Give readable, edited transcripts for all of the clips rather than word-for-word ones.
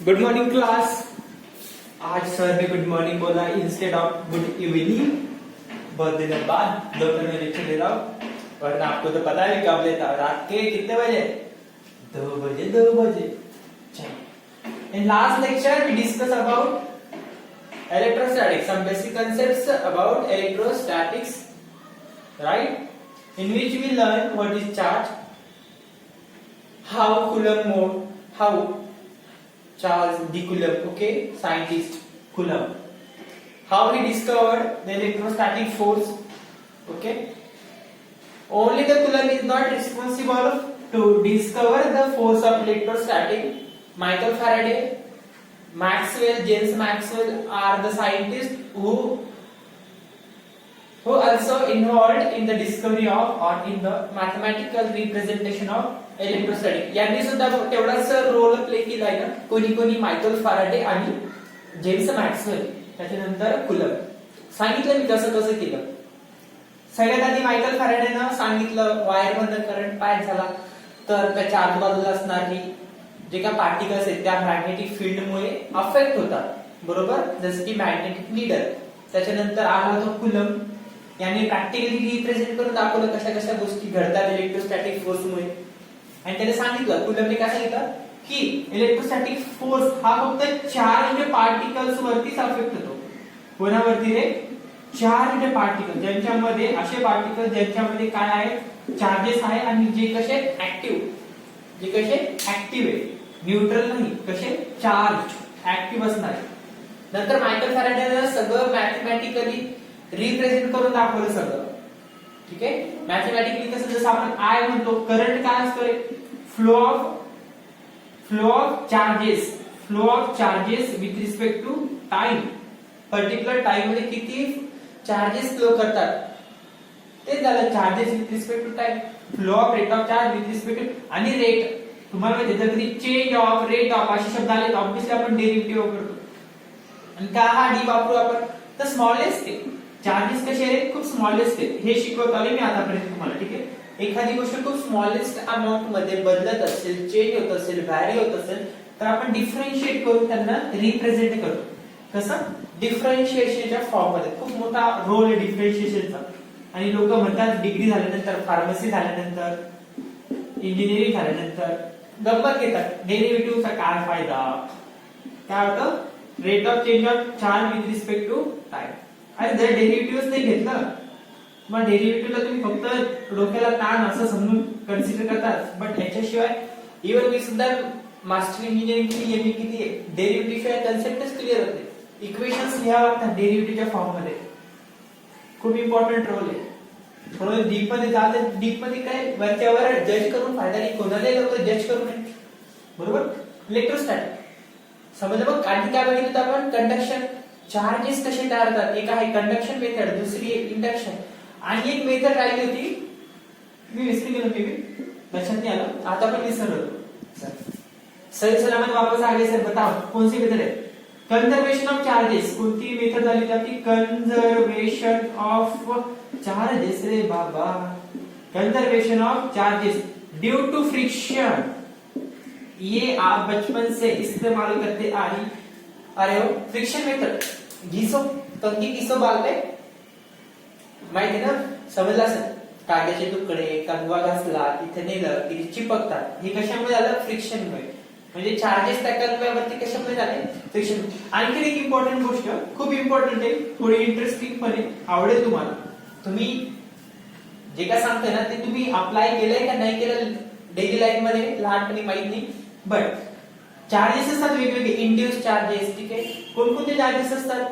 Good morning class. आज sir ने good morning बोला इंस्टेड ऑफ गुड इवनिंग। बहुत दिनों बाद दोपहर में लेक्चर ले रहा हूँ, वरना आपको तो पता है कब लेता हूँ, रात के कितने बजे? 2 बजे। In last lecture we discussed about electrostatics, some basic concepts about electrostatics, right? In which we learn what is charge, how Coulomb mode, how Charles D. Coulomb, okay, scientist Coulomb, how he discovered the electrostatic force, okay. Only the Coulomb is not responsible to discover the force of electrostatic. Michael Faraday, Maxwell, James Maxwell are the scientists who also involved in the discovery of or in the mathematical representation of electrostatic. यांनी सुद्धा तेवढाच role play केला आहे ना, कोणी Michael Faraday आणि James Maxwell, त्याच्यानंतर coulomb. सांगितलं मी कसं कसं केलं. सगळ्यात आधी मायकल फॅराडेनं सांगितलं वायर मधनं करंट पास झाला तर त्याच्या आजूबाजूला असणारी जे काही पार्टिकल्स आहेत त्या मॅग्नेटिक फील्डमुळे अफेक्ट होतात, बरोबर, जसं की मॅग्नेटिक नीडल. त्याच्यानंतर आला होता कुलम, याने प्रॅक्टिकली रिप्रेझेंट करून दाखवलं कशा कशा गोष्टी घडतात इलेक्ट्रोस्टॅटिक फोर्समुळे. आणि त्याने सांगितलं, कुलमने काय सांगितलं की इलेक्ट्रोस्टॅटिक फोर्स हा फक्त चार्ज पार्टिकल्स वरतीच अफेक्ट होतो. कोणावरती रे? चार्ज पार्टिकल, ज्यांच्यामध्ये असे पार्टिकल ज्यांच्यामध्ये काय आहे, चार्जेस आहे आणि जे कसे ऍक्टिव्ह आहे, न्यूट्रल नाही, कसे चार्ज ऍक्टिव्ह असणार. नंतर मायकल फॅराडेने सगळं मॅथमॅटिकली रिप्रेझेंट करून दाखवलं सगळं, ठीक आहे. मॅथमॅटिकली कसं, जसं आपण आय म्हणतो, करंट काय असतो रे? Flow of charges with respect to time. Particular time मध्ये किती चार्जेस फ्लो करतात, ते झालं charges with respect to time. Flow of rate of charge with respect to, आणि रेट तुम्हाला माहिती आहे, जर कधी चेंज ऑफ, रेट ऑफ असे शब्द आले तर ऑब्विसली आपण डेरिव्हेटिव्ह करतो. आणि का हा डी वापरू आपण? तर स्मॉलेस्ट आहे. चार्जेस कसे आहेत? खूप स्मॉलेस्ट आहेत. हे शिकवत आले मी आतापर्यंत तुम्हाला, ठीक आहे. एखादी गोष्ट खूप स्मॉलेस्ट अमाउंट मध्ये बदलत असेल, चेंज होत असेल, व्हॅरी होत असेल, तर आपण डिफरन्शिएट करून त्यांना रिप्रेझेंट करतो. कसं? डिफरन्शिएशनच्या फॉर्म मध्ये. खूप मोठा रोल आहे डिफरन्शिएशनचा. आणि लोक म्हणतात डिग्री झाल्यानंतर, फार्मसी झाल्यानंतर, इंजिनिअरिंग झाल्यानंतर गप्पा घेतात, डेरिव्हेटिव्हचा काय फायदा, काय होतं? Rate of change of charge with respect to time. आणि जर डेरिव्हेटिव्ह नाही घेतलं, मग डेरिव्हेटिव्हला तुम्ही फक्त डोक्याला ताण असं समजून कन्सिडर करतात. बट याच्याशिवाय इव्हन मी सुद्धा मास्टर इंजिनिअरिंग केली, एमए केली, डेरिव्हेटिव्ह शिवाय कन्सेप्टच क्लिअर होते. इक्वेशन्स लिहावं लागतात डेरिव्हेटिव्हच्या फॉर्म मध्ये. खूप इम्पॉर्टंट रोल आहे. थोडं डीप मध्ये जाते. डीप मध्ये काय, वरच्यावर जज करून फायदा नाही, कोणालाही लोक जज करू नये, बरोबर. इलेक्ट्रोस्टॅटिक समजलं. मग आणखी काय बघितलं आपण? कंडक्शन, चार्जेस कसे तयार होतात. एक आहे कंडक्शन मेथड, दुसरी एक इंडक्शन, आणि एक मेथड राहिली होती, मी विसरी गेलो, लक्षात नाही आलं, आता पण विसरलो. सही सलामत वापस आगे सर, बताओ कौन सी मेथड है? Conservation of charges. कोणती मेथड झाली जाती? कंजर्वेशन ऑफ चार्जेस रे बाबा, conservation of charges due to friction. ये आप बचपन से इस्तेमाल करते आ रही. अरे हो, फ्रिक्शन मेथड. घिसो, कंकी घिसो बालते, माहिती ना, समजला असेल. कागदाचे तुकडे कंगवा घासला, तिथे नेलं की चिपकतात. हे कशामुळे झालं? फ्रिक्शनमुळे. म्हणजे चार्जेस त्या कंगव्यावरती कशामुळे झाले? फ्रिक्शन. आणखी एक इम्पॉर्टंट गोष्ट, खूप इम्पॉर्टंट आहे, थोडी इंटरेस्टिंग पण आहे, आवडेल तुम्हाला. तुम्ही जे काय सांगताय ना ते तुम्ही अप्लाय केलंय का नाही केलं डेली लाईफ मध्ये, लहानपणी माहित नाही. बट चार्जेस असतात वेगवेगळे, इंड्यूस चार्जेस, ठीक आहे. कोणकोणते चार्जेस असतात?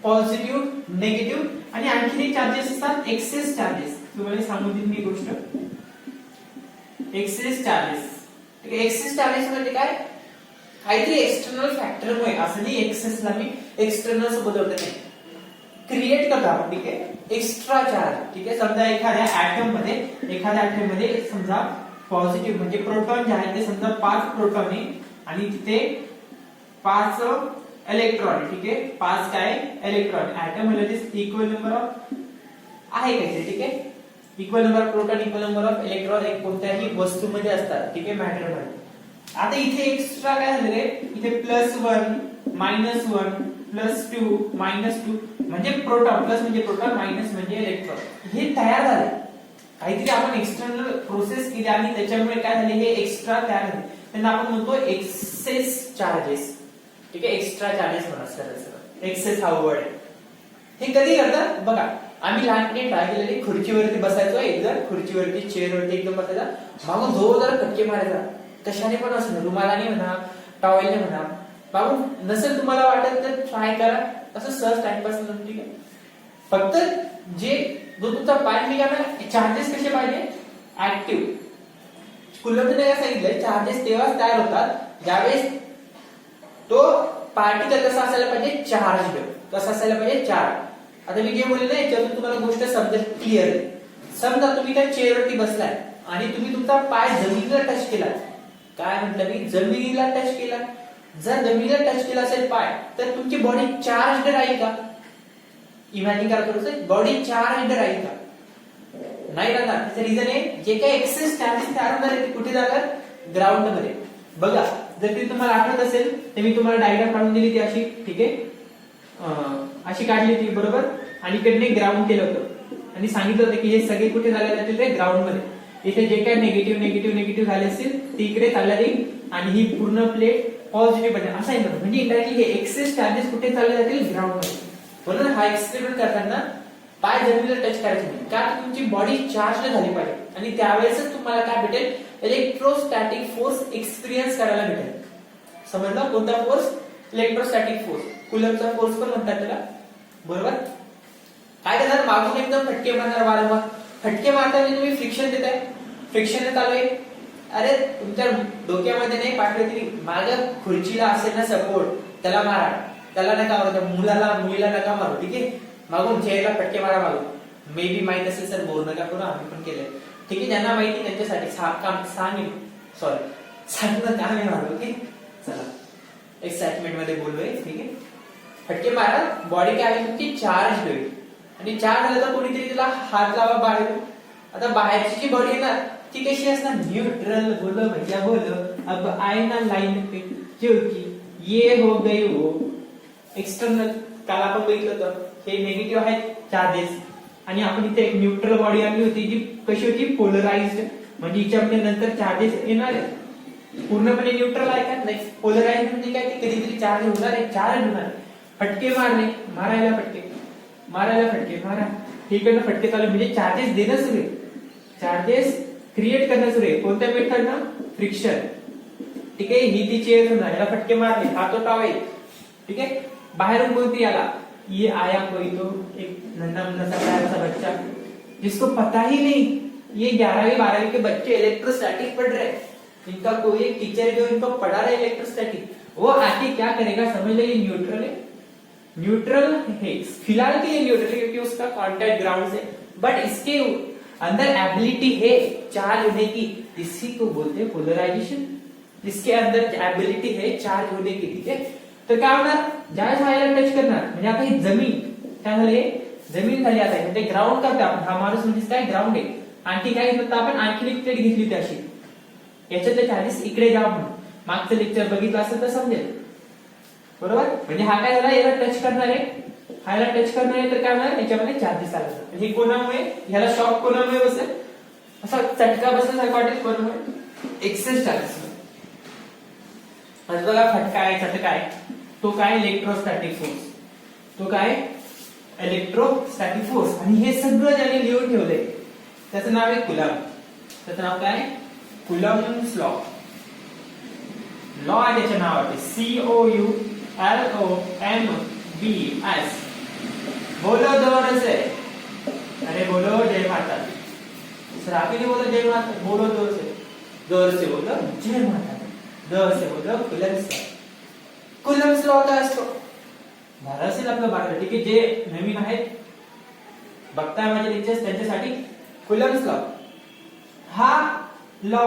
पॉझिटिव्ह, निगेटिव्ह, आणि आणखी एक चार्जेस असतात एक्सेस चार्जेस. तुम्हाला सांगू देईन मी गोष्ट, एक्सेस चार्जेस. एक्सेस चार्जेस म्हणजे काय? काहीतरी एक्सटर्नल फॅक्टरमुळे, असं नाही एक्सेसला मी एक्सटर्नल सोबत होत नाही, क्रिएट करतो आपण, ठीक आहे, एक्स्ट्रा चार्ज, ठीक आहे. समजा एखाद्या ऍटम मध्ये समजा पॉझिटिव्ह म्हणजे प्रोटॉन जे आहे ते समजा 5 प्रोटॉन आहे आणि तिथे 5 इलेक्ट्रॉन, ठीक आहे. 5 काय इलेक्ट्रॉन. ऍटम म्हणजे इक्वल नंबर ऑफ आहे काय, ठीक आहे. Equal number of proton, equal number of electron एक कोणत्याही वस्तूमध्ये असतात, ठीक आहे, मॅटर मध्ये. आता इथे एक्स्ट्रा काय झालं रे, इथे +1 -1 +2 -2 म्हणजे प्रोटॉन, प्लस म्हणजे प्रोटॉन, मायनस म्हणजे इलेक्ट्रॉन, हे तयार झाले. काहीतरी आपण एक्सटर्नल प्रोसेस केली आणि त्याच्यामुळे काय झाले, हे एक्स्ट्रा तयार झाले. त्यांना आपण म्हणतो एक्सेस चार्जेस. ठीक आहे, एक्स्ट्रा चार्जेस म्हणा सरळ एक्सेस हा वर्ड आहे. हे कधी करतात बघा, आम्ही लहानपणी ट्राय केलेली, खुर्चीवरती बसायचो, एकदम खुर्चीवरती चेअरवरती एकदम बसायचा, मागून जोरदार फटके मारायचा, कशाने पण असं, रुमालाने म्हणा, टॉवेलने म्हणा. मागून नसेल तुम्हाला वाटत तर ट्राय करा, असं सहज टाइमपास म्हणून. ठीक आहे, फक्त जे जो तुमचा पाय निघाला, चार्जेस कसे पाहिजे, ऍक्टिव्ह. कुलम्बने काय सांगितलंय, चार्जेस तेव्हाच तयार होतात ज्यावेळेस तो पार्टिकल कसा असायला पाहिजे, चार्ज. कसा असायला पाहिजे, चार्ज. आता मी जे बोलले ना, याच्यातून तुम्हाला गोष्ट समजेल क्लिअर. समजा तुम्ही त्या चेअरवरती बसलाय आणि तुम्ही तुमचा पाय जमिनीला टच केला. काय म्हटलं मी, जमिनीला टच केला. जर जमिनीला टच केला असेल पाय, तर तुमची बॉडी चार्ज राहील का? इमॅजिन करा थोडंसं, बॉडी चार्ज राहील का? नाही राहणार. त्याचं रिझन आहे, जे काही एक्सेस चार्जेस तयार होणार आहे ते कुठे जाणार, ग्राउंड मध्ये. बघा, जर ती तुम्हाला आठवत असेल तर मी तुम्हाला डायग्राम काढून दिली ती अशी. ठीक आहे, अशी काढली ती बरोबर, आणि इकडे ग्राउंड केलं होतं आणि सांगितलं होतं की हे सगळे कुठे झाले जातील, ते ग्राउंड मध्ये. इथे जे काही निगेटिव्ह निगेटिव्ह निगेटिव्ह झाले असतील ते इकडे चालल्या जाईल आणि ही पूर्ण प्लेट पॉझिटिव्ह बनेल. असं आहे, म्हणजे इंडायरेक्टली हे एक्सेस चार्जेस कुठे चालले जातील, ग्राउंड मध्ये. म्हणून हा एक्सपेरिमेंट करताना पाय जमिनीला टच करायचं नाही, का तुमची बॉडी चार्ज झाली पाहिजे आणि त्यावेळेसच तुम्हाला काय भेटेल, इलेक्ट्रोस्टॅटिक फोर्स एक्सपिरियन्स करायला भेटेल. समजलं, कोणता फोर्स, इलेक्ट्रोस्टॅटिक फोर्स. कुलम्बचा फोर्स पण म्हणतात त्याला, बरोबर. काय करणार, मागून एकदम फटके मारणार वारंवार. फटके मारताना तुम्ही फ्रिक्शन देताय, फ्रिक्शन चालू आहे. अरे तुमच्या डोक्यामध्ये नाही पाठवली, मागं खुर्चीला असेल ना सपोर्ट, त्याला मारा, त्याला नका मारू, मुलीला नका मारू. ठीक आहे, मागून चेअरला फटके मारा मागून. मे बी माहित असेल सर, बोर नका करू, आम्ही पण केलंय. ठीक आहे, ज्यांना माहिती त्यांच्यासाठी सांगणं काम आहे माझं. ओके, चला, एक्साइटमेंट मध्ये बोललोय. ठीक आहे, फटके मारा, बॉडी काय आहे तुमची चार्ज होईल आणि चार्ज झालं तर कोणीतरी तिला हात लावा बाहेर. आता बाहेरची जी बॉडी आहे ना, ती कशी असणार, न्यूट्रल. बोलो भैया बोलो, अब आए ना लाइन पे क्योंकि ये हो गई वो. एक्सटर्नल काल आपण बघितलं होतं, हे निगेटिव्ह आहेत चार्जेस, आणि आपण इथे एक न्यूट्रल बॉडी आणली होती जी कशी होती, पोलराइज्ड. म्हणजे हिच्यामध्ये नंतर चार्जेस येणार आहे, पूर्णपणे न्यूट्रल आहे का, नाही. पोलराइज्ड म्हणजे काय, ते कधीतरी चार्ज होणार आहे, चार्ज होणार आहे. फटके मारणे, मारायला फटके, मारायला फटके मारा, इकडनं फटके चालू, म्हणजे चार्जेस देणं सुरू आहे, चार्जेस क्रिएट करणं सुरू आहे. कोणत्या मेथड ना, फ्रिक्शन. ठीक आहे, ही ती चेअर होणार, याला फटके मारले, हा तो टॉवेल. ठीक आहे, बाहेरून कोणती आला, ये आया कोई तो एक नन्हा मुन्ना सा प्यारा सा बच्चा जिसको पता ही नहीं, ये 11वीं 12वीं के बच्चे इलेक्ट्रोस्टैटिक पढ़ रहे हैं, इनका कोई एक टीचर जो इनको पढ़ा रहा है इलेक्ट्रोस्टैटिक, वो आके क्या करेगा, समझ लो ये न्यूट्रल है, न्यूट्रल है फिलहाल के लिए न्यूट्रल है क्योंकि उसका कांटेक्ट ग्राउंड से, बट इसके अंदर एबिलिटी है चार्ज होने की, इसी को बोलते हैं पोलराइजेशन. इसके अंदर एबिलिटी है चार्ज होने की. ठीक है, तर काय होणार, ज्यावेळेस हा याला टच करणार, म्हणजे आता ही जमीन काय झाली, जमीन झाली आता, म्हणजे ग्राउंड करतो आपण. हा माणूस म्हणजे काय, ग्राउंड आहे. आणखी काय घेतलं आपण, आणखी एक प्लेट घेतली होती अशी, याच्यातले चार्जेस इकडे जा म्हणून. मागचं लेक्चर बघितलं असेल तर समजेल, बरोबर. म्हणजे हा काय झाला, याला टच करणार आहे, हा याला टच करणार आहे, तर काय होणार, याच्यामध्ये चार्जेस आले. हे कोणामुळे, ह्याला शॉक कोणामुळे बसेल, असा चटका बसल्यासारखं वाटेल, कोणामुळे, एक्सेस चार्जेस. बघा, फटका आहे, चटका आहे, तो काय, इलेक्ट्रोस्टॅटिक फोर्स. तो काय, इलेक्ट्रोस्टॅटिक फोर्स. आणि हे सगळं ज्याने लिहून ठेवलंय त्याचं नाव आहे कुलम. त्याचं नाव काय, कुलम्स लॉ. लॉ आहे त्याच्या नावाचे, COULOMBS. बोलो जोर से, अरे बोलो जय माता. सर आप ही नहीं बोलो जय माता, बोलो जोर से बोलो जय माता, जोर से बोलो कुलम्स लॉ. कुलम्स लॉ काय असतो, झालं असेल आपलं बाहेर. ठीक आहे, जे नवीन आहेत बघताय माझे लेक्चर्स त्यांच्यासाठी कुलम्स लॉ. हा लॉ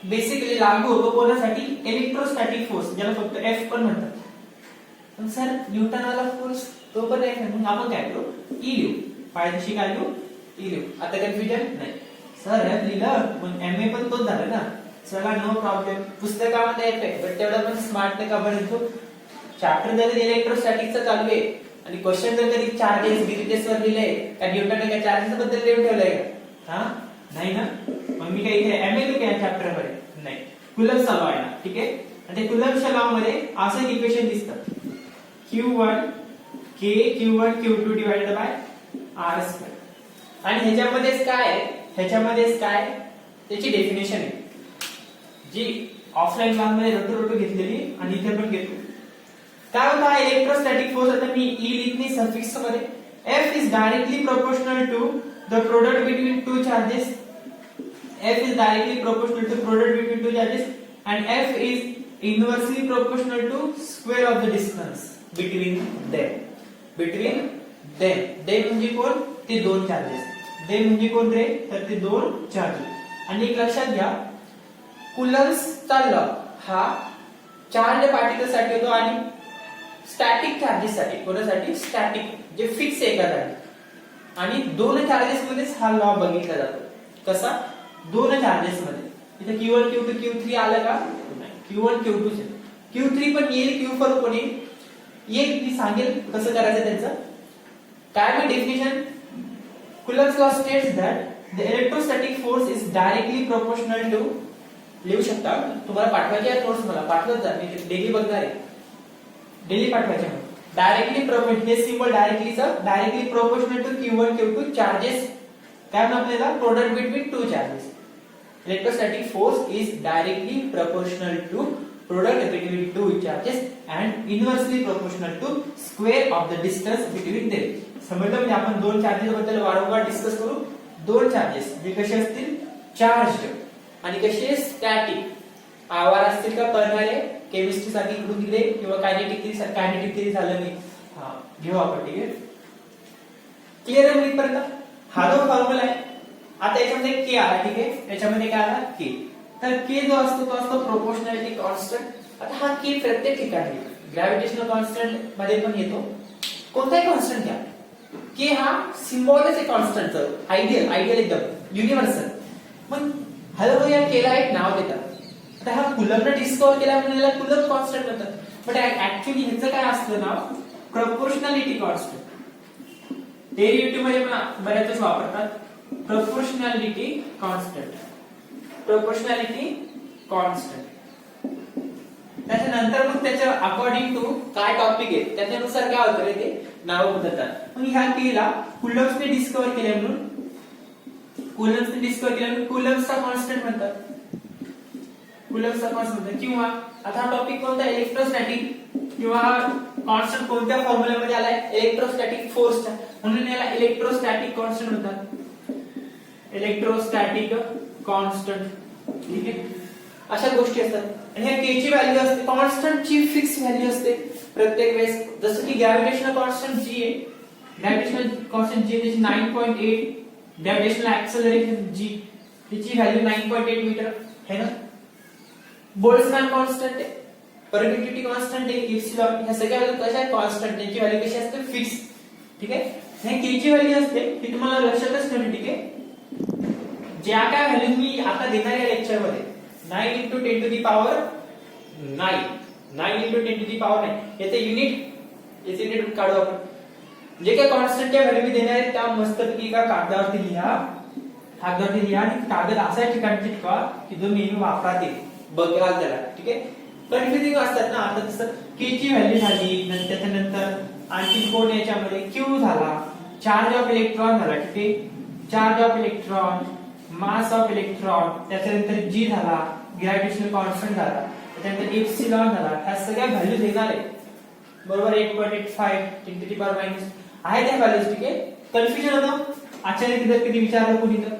बेसिकली लागू होतो कोणासाठी, इलेक्ट्रोस्टॅटिक फोर्स, ज्याला फक्त F पण म्हणतात. पण सर न्यूटन वाला फोर्स तो पण आहे, मग आपण काय करू, E लिहू. पायथ्याशी काय लिहू, E लिहू. आता कन्फ्युजन नाही, सर F लिहिलं मग MA पण तोच झालं ना, चला नो प्रॉब्लेम. पुस्तकामध्ये येते पण तेवढा पण स्मार्ट नाही का बरं. चॅप्टर जर इलेक्ट्रोस्टॅटिकचं चालू आहे आणि क्वेश्चन जर कधी चार्जेस वर लिहिलंय का न्यूटन काय चार्जेस बद्दल लिहून ठेवलंय का? हा नाही ना. मग मी काही एमएलयू काय चॅप्टर मध्ये नाही. कुलम्बचा लॉ आहे ना, ठीक आहे. आणि ते कुलम्बच्या लॉ मध्ये असं एक इक्वेशन दिसतं Q1 K Q1 Q2 divided bye R square. आणि ह्याच्यामध्येच काय त्याची डेफिनेशन आहे जी ऑफलाईन क्लासमध्ये रोटो घेतलेली आणि इथे पण घेतो. काय होता इलेक्ट्रोस्टॅटिक फोर्स? आता मी E लिहित नाही सफिक्स मध्ये. F is directly proportional to the product between two charges. F is directly proportional to product between two charges and F is inversely proportional to square of the distance between them. They म्हणजे कोण? ते दोन charges. they म्हणजे कोण रे? तर ते दोन charges. आणि एक लक्षात घ्या कुलम्बचा लॉ हा चार्ज पार्टिकल साठी होतो आणि स्टॅटिक चार्जेस साठी. कोणासाठी? स्टॅटिक जे फिक्स आहे एका जागी. आणि दोन चार्जेस मध्येच हा लॉ बघितला जातो. कसा? दोन चार्जेस मध्ये. इथे Q1 Q2 Q3 आलं का? नाही. Q1 Q2 चे Q3 पण येईल, Q4 पण येईल. मी सांगेल कसं करायचं त्यांचं. काय मी definition? Coulomb's law states that the electrostatic force is directly proportional to. लिहू शकता तुम्हाला पाठवायचे आहे नोट्स. मला पाठवत जा, मी डेली बघणार आहे. डेली पाठवायचे. डायरेक्टली प्रोपोर्शनल हे symbol directly proportional to Q1 Q2 charges. काय म्हणतात आपल्याला? Product between two charges. Electrostatic force is directly proportional to product between two charges and inversely proportional to square of the distance between them. समजलं? म्हणजे आपण दोन charges बद्दल वारंवार discuss करू. दोन चार्जेस जे कसे असतील? चार्जड आणि कसे? स्टॅटिक. आवार असतील का कळणारे? केमिस्ट्री साठी इकडून तिकडे किंवा कायनेटिक थिअरी झालं नाही. हा घेऊ आपण, ठीक आहे. क्लिअर आहे इथपर्यंत? हा जो फॉर्म्युला आहे. आता याच्यामध्ये के आला, ठीक आहे. याच्यामध्ये काय आला? के. तर के जो असतो तो असतो प्रोपोर्शनॅलिटी कॉन्स्टंट. आता हा के प्रत्येक ठिकाणी ग्रॅव्हिटेशनल कॉन्स्टंट मध्ये पण येतो. कोणताही कॉन्स्टंट घ्या, के हा सिम्बॉलच आहे कॉन्स्टंटचं. आयडियल एकदम युनिव्हर्सल. मग हळूहळू या केला एक नाव देतात. आता हा कुलम्बने डिस्कव्हर केला म्हणून याला कुलम्ब कॉन्स्टंट म्हणतात. बट ऍक्च्युअली ह्याचं काय असतं नाव? Proportionality constant. डेरिव्हेटिव्ह मध्ये पण बऱ्याच वापरतात. Proportionality constant. त्याच्यानंतर मग त्याच्या अकॉर्डिंग टू काय टॉपिक आहे त्याच्यानुसार काय होतं रे ते नाव बदलतात. मग ह्या केला कुलम्बने डिस्कव्हर केल्या म्हणून कुलम्बचा कॉन्स्टंट म्हणतात. किंवा आता हा टॉपिक कोणता? इलेक्ट्रोस्टॅटिक. किंवा कॉन्स्टंट कोणत्या फॉर्म्युल्यामध्ये आलाय? इलेक्ट्रोस्टॅटिक फोर्सचा. म्हणून याला इलेक्ट्रोस्टॅटिक कॉन्स्टंट म्हणतात. इलेक्ट्रोस्टॅटिक कॉन्स्टंट, ठीक आहे. अशा गोष्टी असतात. आणि ह्या के ची व्हॅल्यू असते कॉन्स्टंटची फिक्स व्हॅल्यू असते प्रत्येक वेळेस. जसं की ग्रॅव्हिटेशनल कॉन्स्टंट जी आहे, ग्रॅव्हिटेशनल कॉन्स्टंट जी त्याची 9.8. ग्रॅव्हिटेशनल ऍक्सेलरेशन जी त्याची व्हॅल्यू 9.8 मीटर है ना. बोल्ट्झमॅन कॉन्स्टंट आहे, परमिटिव्हिटी कॉन्स्टंट आहे, इप्सिलॉन. ह्या सगळ्या व्हॅल्यू कशा आहेत? कॉन्स्टंट. त्यांची व्हॅल्यू कशी असते? फिक्स, ठीक आहे. हे के ची व्हॅल्यू असते ती तुम्हाला लक्षातच ठेवणे, ठीक आहे. ज्या काय व्हॅल्यू मी आता देणार या लेक्चर मध्ये 9 × 10 to the power 9 × 10 to the power 9 याचे युनिट काढू आपण. जे काय कॉन्स्टंटच्या व्हॅल्यू मी देणार आहे त्या मस्तपैकी एका कागदावरती लिहा. आणि कागद अशा ठिकाणी चिटकवा की जो नेहमी वापरात येईल. बघा त्याला, ठीक आहे. कन्फ्युजिंग असतात ना. आता जसं के ची व्हॅल्यू झाली, त्याच्यानंतर आणखी कोण याच्यामध्ये क्यू झाला, चार्ज ऑफ इलेक्ट्रॉन झाला, ठीक आहे. Charge of electron, mass of electron, त्याच्यानंतर जी झाला, ग्रॅव्हिटेशनल कॉन्स्टंट झाला, त्याच्यानंतर एप्सिलॉन झाला. ह्या सगळ्या व्हॅल्यू देणार आहे बरोबर. 8.85 × 10⁻⁻⁻ आहे त्या व्हॅल्यूज, ठीक आहे. कन्फ्युजन होतं. आचार्य तिथं कधी विचारलं कोणी तर?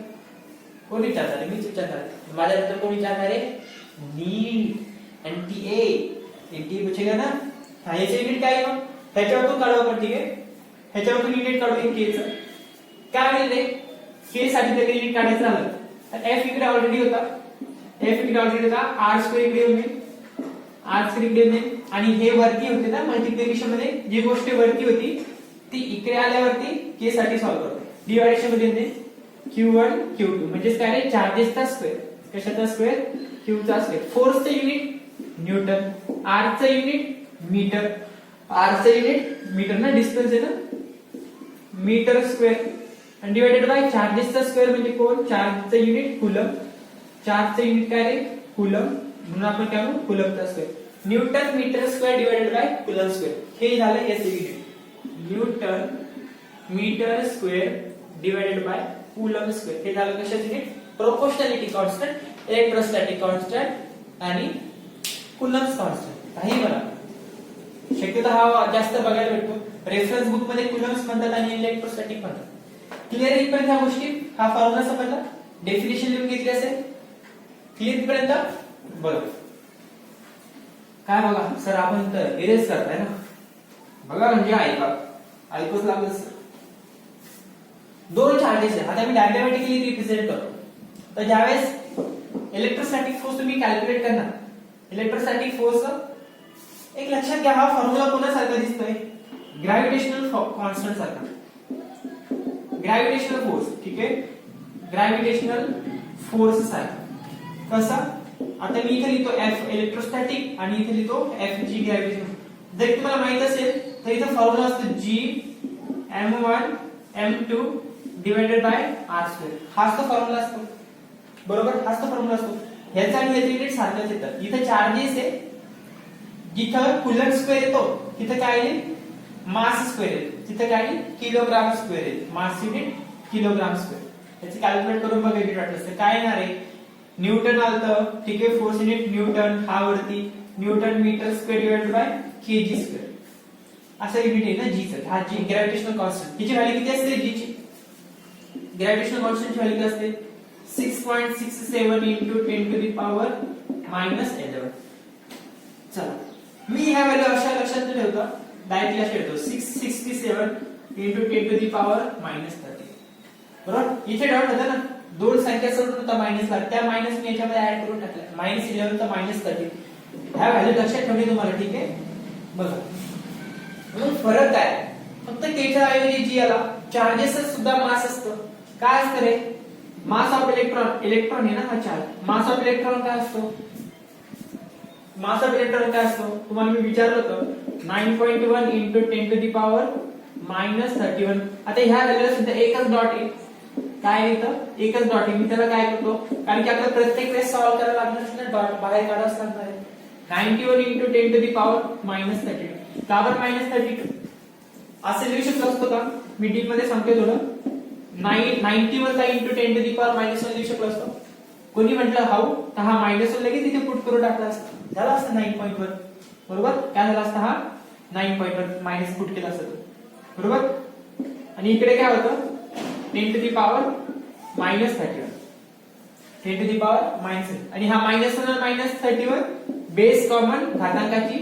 कोण विचारणार? मीच विचारणार. माझ्यानंतर कोण विचारणार आहे? नीट एनटीए. एनटीए पूछेगा ना. हा याचे युनिट काय मग ह्याच्यावरून काढू आपण, ठीक आहे. ह्याच्यावरून युनिट काढू केचं. काय होईल रे? के साठी जर युनिट काढायचं झालं तर एफ इकडे ऑलरेडी होता, आर स्क्वेअर इकडे येईल, आणि हे वरती होते ना मल्टिप्लिकेशन मध्ये. जी गोष्ट वरती होती ती इकडे आल्यावरती के साठी सॉल्व्ह करतो. डिव्हायडेशन मध्ये येते Q1 Q2 म्हणजे काय रे? चार्जेसचा स्क्वेअर. कशाचा स्क्वेअर? क्यूचा स्क्वेअर. फोर्सचं युनिट न्यूटन, R चं युनिट मीटर, R चं युनिट मीटर ना, डिस्टन्स आहे ना, मीटर स्क्वेअर, आणि डिवाइडेड बाय चार्जेसचा स्क्वेअर म्हणजे कोण? चार्जचं युनिट कुलम, चार्जचं युनिट काय रे? कुलम, म्हणून आपण काय म्हणू? कुलमचा square. Newton metre square divided by coulomb square, हे झालं याचं unit. Newton metre square divided by coulomb square, हे झालं कशाचं unit? Proportionality constant, electrostatic constant आणि कुलम्स कॉन्स्टंट. काही म्हणा, शक्यतो हा जास्त बघायला भेटतो. रेफरन्स बुक मध्ये कुलम्स म्हणतात आणि इलेक्ट्रोस्टॅटिक म्हणतात. क्लिअर इथपर्यंत ह्या गोष्टी, हा फॉर्म्युला समजला, डेफिनेशन लिहून घेतली असेल. क्लिअर इथपर्यंत? बरोबर. काय बघा सर, आपण तर इरेज करताय ना, बघा म्हणजे ऐकूच लागलं सर. दोन चार्जेस आहे, आता मी डायनॅमिकली रिप्रेझेंट करतो. तर ज्यावेळेस इलेक्ट्रोस्टॅटिक फोर्स तुम्ही कॅल्क्युलेट करणार, इलेक्ट्रोस्टॅटिक फोर्स एक लक्षात घ्या, हा फॉर्म्युला कोणासारखा दिसतोय? ग्रॅव्हिटेशनल कॉन्स्टंट सारखा. ग्रॅव्हिटेशनल फोर्स, ठीक आहे, ग्रॅव्हिटेशनल फोर्स सारखा. कसा? आता मी इथे लिहितो F इलेक्ट्रोस्टॅटिक आणि इथे लिहितो F G ग्रॅव्हिटेशनल. जर तुम्हाला माहित असेल तर इथे फॉर्म्युला असतो G m1 m2 divided bye r square. हाच तो फॉर्म्युला असतो, बरोबर, हाच तो फॉर्म्युला असतो. ह्याचा आणि ह्याचे युनिट सारखेच येतात. इथे चार्जेस आहे, जिथं कुलम स्क्वेअर येतो तिथं काय आहे? मास स्क्वेअर आहे. तिथं काय आहे? किलोग्राम स्क्वेअर आहे. Mass unit kilogram square. याचे कॅल्क्युलेट करून बघा युनिट वाटलं तर काय येणार आहे? न्यूटन आलतं, ठीक आहे, फोर्स युनिट न्यूटन, हा वरती newton metre square divided by kg square, असं युनिट आहे ना जीचं. हा जी ग्रॅव्हिटेशनल कॉन्स्टंट, हिची व्हॅल्यू किती असते? जीची ग्रॅव्हिटेशनल कॉन्स्टंटची व्हॅल्यू किती असते? 6.67 into 10 to the power -11. चला, मी ह्या व्हॅल्यू अशा लक्षात न ठेवता डायरेक्टली अशा ठेवतो 667 into 10 to the power -30. बरोबर. इथे डाउट होता ना, दोन संख्या सोडून होता मायनस ला, त्या मायनस मी याच्यामध्ये ऍड करून टाकल्या, -11 तर -30. ह्या व्हॅल्यू लक्षात ठेवणे तुम्हाला, ठीक आहे. बघा म्हणून फरक काय? फक्त केच्या ऐवजी जी आला, चार्जेस सुद्धा मास असतं. काय असतं रे? मास ऑफ इलेक्ट्रॉन, इलेक्ट्रॉन आहे ना हा चार्ज. मास ऑफ इलेक्ट्रॉन काय असतो? मास ऑफ इलेक्ट्रॉन काय असतो? तुम्हाला मी विचारलं होतं, 9.1 into 10 to the power -31. आता ह्या व्हॅल्यूला सुद्धा एकच डॉट आहे. काय येतं? एकच डॉट आहे. मी त्याला काय करतो, कारण की आपल्याला प्रत्येक वेळेस सॉल्व्ह करायला लागणार असेल ना, डॉट बाहेर काढावंच लागणार आहे. 91 into 10 to the power -32. का बरं -32? असे लिहू शकतो असतो का? मी डीप मध्ये सांगतोय थोडं. 91 ला into 10 to the power -1 लिहू शकलो असतो. कोणी म्हटलं हाऊ, तर हा -1 लगेच इथे पुट करून टाकला असता, झाला असता 9.1. बरोबर. काय झाला असता? हा 9.1 मायनस पुट केला असता, बरोबर. आणि इकडे काय होतं? 10 to the power -31, 10 to the power -1. आणि हा -31 बेस कॉमन घातांकाची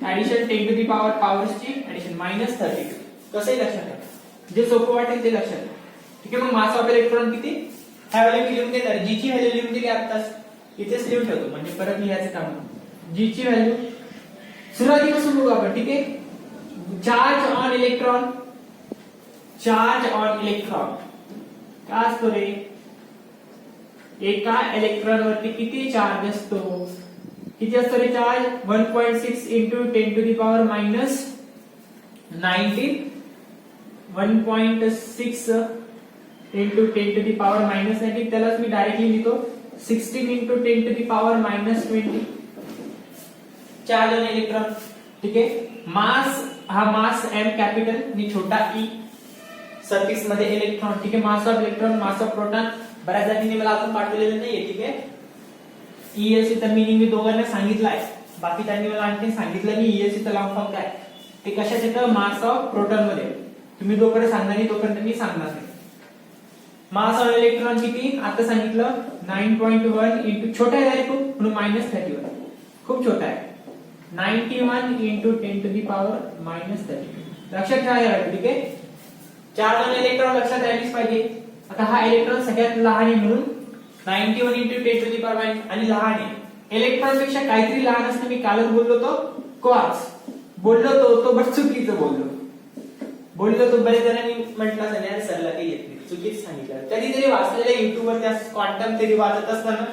ऍडिशन, 10 to the power पॉवर्सची ऍडिशन, -32. कसंही लक्षात ठेवा, जे सोपं वाटेल ते लक्षात ठेवा, ठीक आहे. मग मास ऑफ इलेक्ट्रॉन किती? ह्या व्हॅल्यू मी लिहून देणार, जी ची व्हॅल्यू लिहून दिली आताच, इथेच लिहून ठेवतो म्हणजे परत लिहायचं काम नाही. जी ची व्हॅल्यू सुरुवातीपासून बघू आपण, ठीक आहे. Charge on electron, charge on electron काय असतो रे? एका इलेक्ट्रॉन वरती किती चार्ज असतो? किती असतो रे charge? 1.6 into 10 to the power -19. 1.6 into 10 to the power -19. त्यालाच मी डायरेक्टली लिहितो 16 into 10 to the power -20 charge on electron, ठीक आहे. मास, हा मास m कॅपिटल आणि छोटा e सफिक्स मध्ये इलेक्ट्रॉन, ठीक आहे. Mass of electron, mass of proton बऱ्याच जणांनी मला अजून पाठवलेलं नाहीये, ठीक आहे. ESC चा मीनिंग मी दोघांना सांगितलाय, बाकी त्यांनी मला आणखी सांगितलं नाही ESC चा लॉंग फॉर्म काय ते कशात येतं? मास ऑफ प्रोटॉन मध्ये. तुम्ही जोपर्यंत सांगणार नाही तोपर्यंत मी सांगणार नाही. मास ऑफ इलेक्ट्रॉन किती? आता सांगितलं 9.1 into, छोटा आहे रे खूप, म्हणून -31, खूप छोटा आहे. 91 into 10 to the power -32. लक्षात ठेवा, ठीक आहे. चार्ज ऑन इलेक्ट्रॉन लक्षात राहिलीच पाहिजे. आता हा इलेक्ट्रॉन सगळ्यात लहान आहे म्हणून 91 into 10 to the power आणि लहान आहे. इलेक्ट्रॉन पेक्षा काहीतरी लहान असतं, मी कालच बोललो तो क्वार्क्स बोललो तो बट चुकीचं बोललो तो. बरेच जणांनी म्हटलं असं यार सरला काही येत नाही, चुकीचं सांगितलं. कधीतरी वाचलेलं युट्यूबवर त्या क्वांटम थेरी वाचत असताना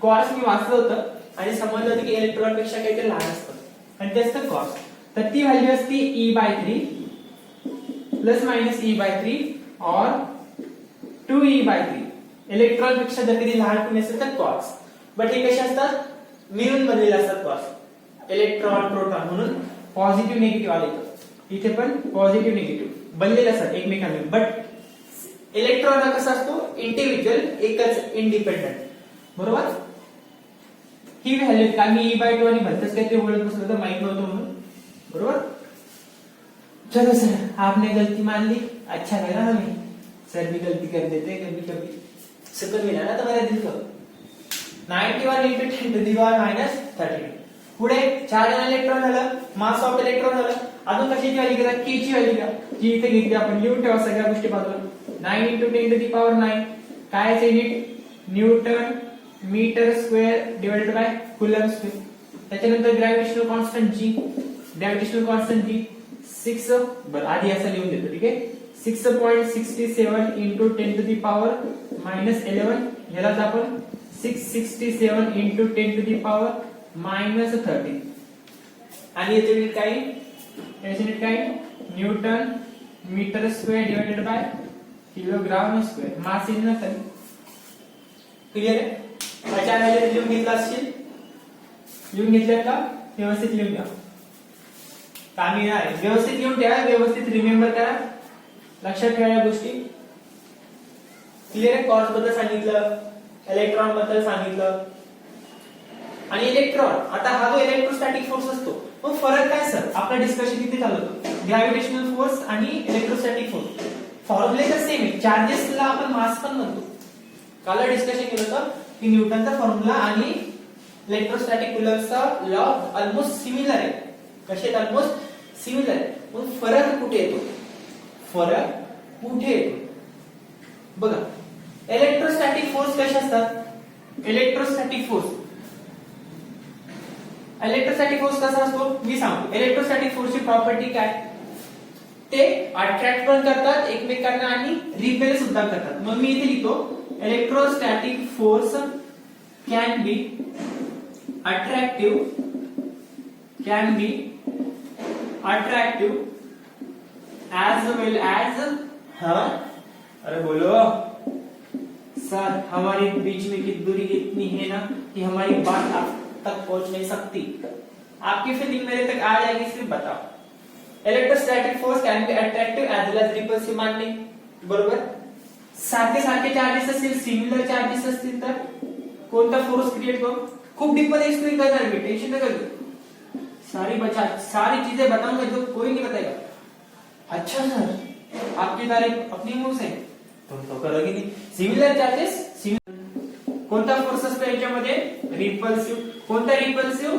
कॉस मी वाचलं होतं आणि समजलं होतं की इलेक्ट्रॉन पेक्षा काहीतरी लहान असतं आणि ते असतं कॉस. तर ती व्हॅल्यू असते E/3 प्लस मायनस E/3 और 2E/3. इलेक्ट्रॉन पेक्षा जर कधी लहान कोणी असेल तर कॉस. बट हे कसे असतात, मिळून बनलेले असतात कॉस. इलेक्ट्रॉन प्रोटॉन म्हणून पॉझिटिव्ह निगेटिव्ह आले, इथे पण पॉझिटिव्ह निगेटिव्ह बनलेले असतात एकमेकांना. बट इलेक्ट्रॉन हा कसा असतो, इंडिव्हिज्युअल, एकच इंडिपेंडेंट. बरोबर. ही व्हॅल्यू का मी E/2 आणि भलतच काहीतरी बोलत बसलो तर माहित नव्हतं म्हणून. बरोबर. चलो सर, आपने गलती मान ली, अच्छा लगा हमें. सर भी गलती कर देते कभी कभी, सुकून मिला ना तुम्हारे दिल को. 91 into 10 to the power minus 32. पुढे चार्ज इलेक्ट्रॉन झालं, मास ऑफ इलेक्ट्रॉन झालं. अजून कशाची व्हॅल्यू घ्या, के ची व्हॅल्यू घ्या, जी इथे घेतली आपण. लिहून ठेवा सगळ्या गोष्टी बाजूला. 9 into 10 to the power 9. काय चे unit, newton metre square divided by coulomb square. त्याच्यानंतर gravitational constant G, gravitational constant G 6, बरं आधी असं लिहून देतो, ठीक आहे. 6.67 into 10 to the power minus 11. ह्यालाच आपण 667 into 10 to the power minus 13. आणि याचे युनिट काय, याचे युनिट काय, newton metre square divided by kilogram square. Mass in नसेल. क्लियर आहे. त्याच्या व्हॅल्यू लिहून घेतला असतील, लिहून घेतल्या का, व्यवस्थित लिहून घ्या. कामी आहे, व्यवस्थित लिहून ठेवा, व्यवस्थित रिमेंबर करा, लक्षात ठेवा या गोष्टी. क्लियर आहे. कॉर्स बद्दल सांगितलं, इलेक्ट्रॉन बद्दल सांगितलं. आणि इलेक्ट्रॉन, आता हा जो इलेक्ट्रोस्टॅटिक फोर्स असतो, मग फरक काय सर, आपलं डिस्कशन किती चालू होतं, ग्रॅव्हिटेशनल फोर्स आणि इलेक्ट्रोस्टॅटिक फोर्स. फॉर्म्युले तर सेम आहे, चार्जेसला आपण मास पण म्हणतो. काल डिस्कशन केलं होतं की न्यूटनचा फॉर्म्युला आणि इलेक्ट्रोस्टॅटिक कूलम्बचा लॉ ऑलमोस्ट सिमिलर आहे. कसे ऑलमोस्ट सिमिलर आहे. मग फरक कुठे येतो, फरक कुठे येतो बघा. इलेक्ट्रोस्टॅटिक फोर्स कसे असतात, इलेक्ट्रोस्टॅटिक फोर्स, इलेक्ट्रोस्टॅटिक फोर्स कसा असतो मी सांगतो. इलेक्ट्रोस्टॅटिक फोर्सची प्रॉपर्टी काय, ते अट्रॅक्ट पण करतात एकमेकांना आणि रिपेल सुद्धा करतात. मग मी इथे लिहितो, electrostatic force can be attractive, can be attractive as well as, हाँ अरे बोलो सर, हमारे बीच में की दूरी इतनी है ना कि हमारी बात आप तक पहुंच नहीं सकती. आपकी फीलिंग मेरे तक आ जाएगी, सिर्फ बताओ. Electrostatic force can be attractive as well as repulsive मानले. बरोबर. सारखे सारखे चार्जेस असतील, सिमिलर चार्जेस असतील तर कोणता फोर्स क्रिएट करो. खूप डीप मध्ये एक्सप्लेन करणार मी, टेंशन न करो. सारी चीजें बताऊंगा जो कोई नहीं बताएगा. अच्छा सर, आपकी तारीफ अपनी मुंह से, तुम तो करोगे नहीं. सिमिलर चार्जेस, कोणता फोर्स असतो याच्यामध्ये, रिपल्सिव्ह. कोणता रिपल्सिव्ह,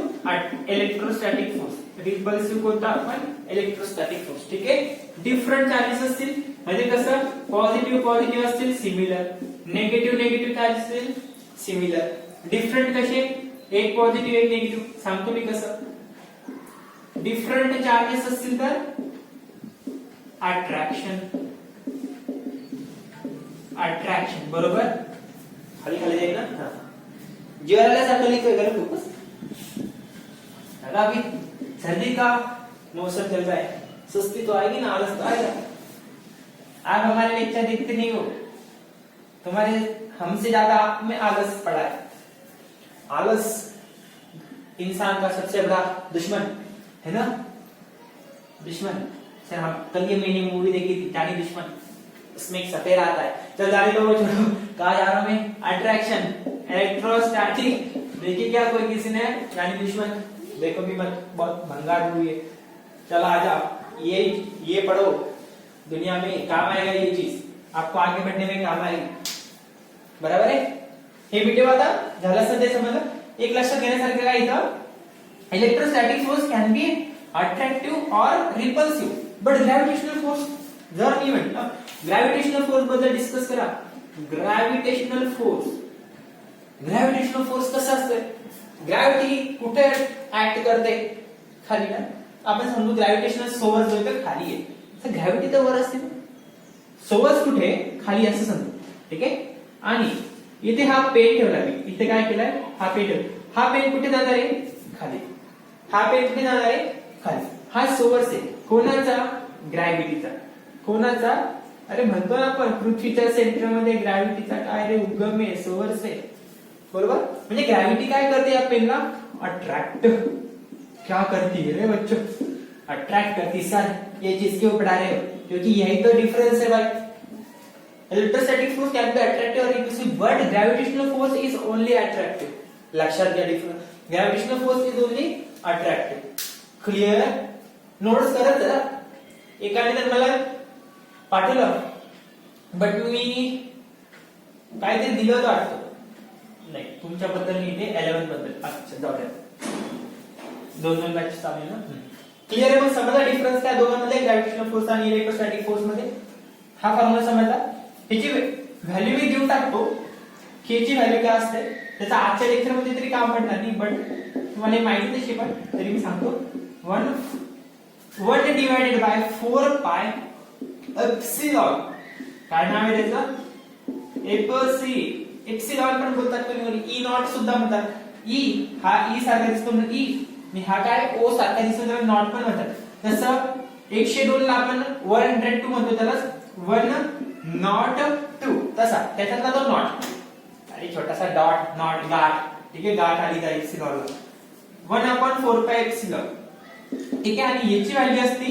इलेक्ट्रोस्टॅटिक फोर्स. रिपल्सिव्ह कोणता आपण, इलेक्ट्रोस्टॅटिक फोर्स. ठीक आहे. डिफरंट चार्जेस असतील म्हणजे कसं, पॉझिटिव्ह पॉझिटिव्ह असतील सिमिलर, निगेटिव्ह निगेटिव्ह चार्जेस असतील सिमिलर. डिफरंट कसे, एक पॉझिटिव्ह एक निगेटिव्ह. सांगतो मी कसं. डिफरंट चार्जेस असतील तर अट्रॅक्शन, अट्रॅक्शन. बरोबर. खाली खाली जाईल ना, जेवायला सारखं लिखो घर खूपच. अभी सर्दी का मौसम चल रहा है, सुस्ती तो आएगी ना, आलस तो आएगा. आप हमारे लेक्चर देखते नहीं हो, तुम्हारे हमसे ज्यादा आप में आलस पड़ा है. आलस इंसान का सबसे बड़ा दुश्मन है ना, दुश्मन. सर हम कल ये मैंने मूवी देखी थी जानी दुश्मन, उसमें एक सपेरा आता है. चल जाने दो, छोड़ो. कहा जा रहा हूं मैं, अट्रैक्शन, इलेक्ट्रोस्टैटिक. देखिए क्या कोई किसी ने जानी दुश्मन, देखो भी मत, बहुत भंगार हुई है. चलो आ जाओ, ये पढ़ो, दुनिया में काम आएगा ये चीज, आपको आगे बढ़ने में काम आएगी. बराबर आहे. हे व्हिडिओ आता झालं असं ते समजलं. एक लक्षात घेण्यासारखं काय इथं, electrostatic force can be attractive और रिपल्सिव्ह. बट ग्रॅव्हिटेशनल फोर्स, जर मी म्हटलं ग्रॅव्हिटेशनल फोर्स बद्दल डिस्कस करा. ग्रॅव्हिटेशनल फोर्स, ग्रॅव्हिटेशनल फोर्स कसा असते, ग्रॅव्हिटी कुठे ऍक्ट करते, खाली ना. आपण समजू ग्रॅव्हिटेशनल सोर्स जो आहे खाली आहे, तर ग्रॅव्हिटी तर वर असते, सोर्स कुठे खाली असं समजू, ठीक आहे. आणि इथे हा पेन ठेवला मी, इथे काय केलाय हा पेन ठेवला. हा पेन कुठे जाणार आहे खाली, हा पेन कुठे जाणार आहे खाली. हा सोर्स आहे कोणाचा, ग्रॅव्हिटीचा. कोणाचा, अरे म्हणतो ना आपण पृथ्वीच्या सेंटर मध्ये ग्रॅव्हिटीचा काय रे उद्गम आहे, सोर्स आहे, बरोबर. म्हणजे ग्रॅव्हिटी काय करते या पेनला, अट्रैक्ट. क्या करती है रे बच्चों, अट्रैक्ट करती. सर ये चीज क्यों पढ़ा रहे हो, क्योंकि यही तो डिफरेंस है भाई. Electrostatic force can be attractive और repulsive, but gravitational force is only attractive. लक्षात घ्या, difference. Gravitational force is only attractive. Clear. Notes करत जरा. एकाने तर मला पाठवलं, बट मी काय ते दिलं होतं वाटतं. नाही, तुमच्याबद्दल मी इथे 11 बद्दल. अच्छा जाऊ द्या, दोन बॅच चालू आहे ना. क्लियर आहे. मग समजा डिफरन्स काय दोघांमध्ये, ग्रॅव्हिटेशनल फोर्स आणि इलेक्ट्रोस्टॅटिक फोर्स मध्ये. हा फॉर्म्युला समजला. ह्याची व्हॅल्यू मी देऊन टाकतो, के ची व्हॅल्यू काय असते. त्याचा आजच्या लेक्चर मध्ये तरी काम पडणार नाही, बट तुम्हाला माहिती तशी, पण तरी मी सांगतो. 1 डिवायडेड बाय 4 पाय एप्सिलॉन. काय नाव आहे त्याचं, एपसी. एप्सिलॉन पण बोलतात कोणी, ई नॉट सुद्धा म्हणतात. ई हा ई सारखा दिसतो म्हणून ई, आणि हा काय ओ सारखा दिसतो त्याला नॉट पण म्हणतात. तसं 102 ला आपण 102 म्हणतो, त्याला 102 तसा त्याच्यातला तो नॉट. आणि छोटासा डॉट, नॉट, गाठ, ठीक आहे. गाठ आली त्या एप्सिलॉन ला 1/4 पाय एप्सिलॉन, ठीक आहे. आणि याची व्हॅल्यू असते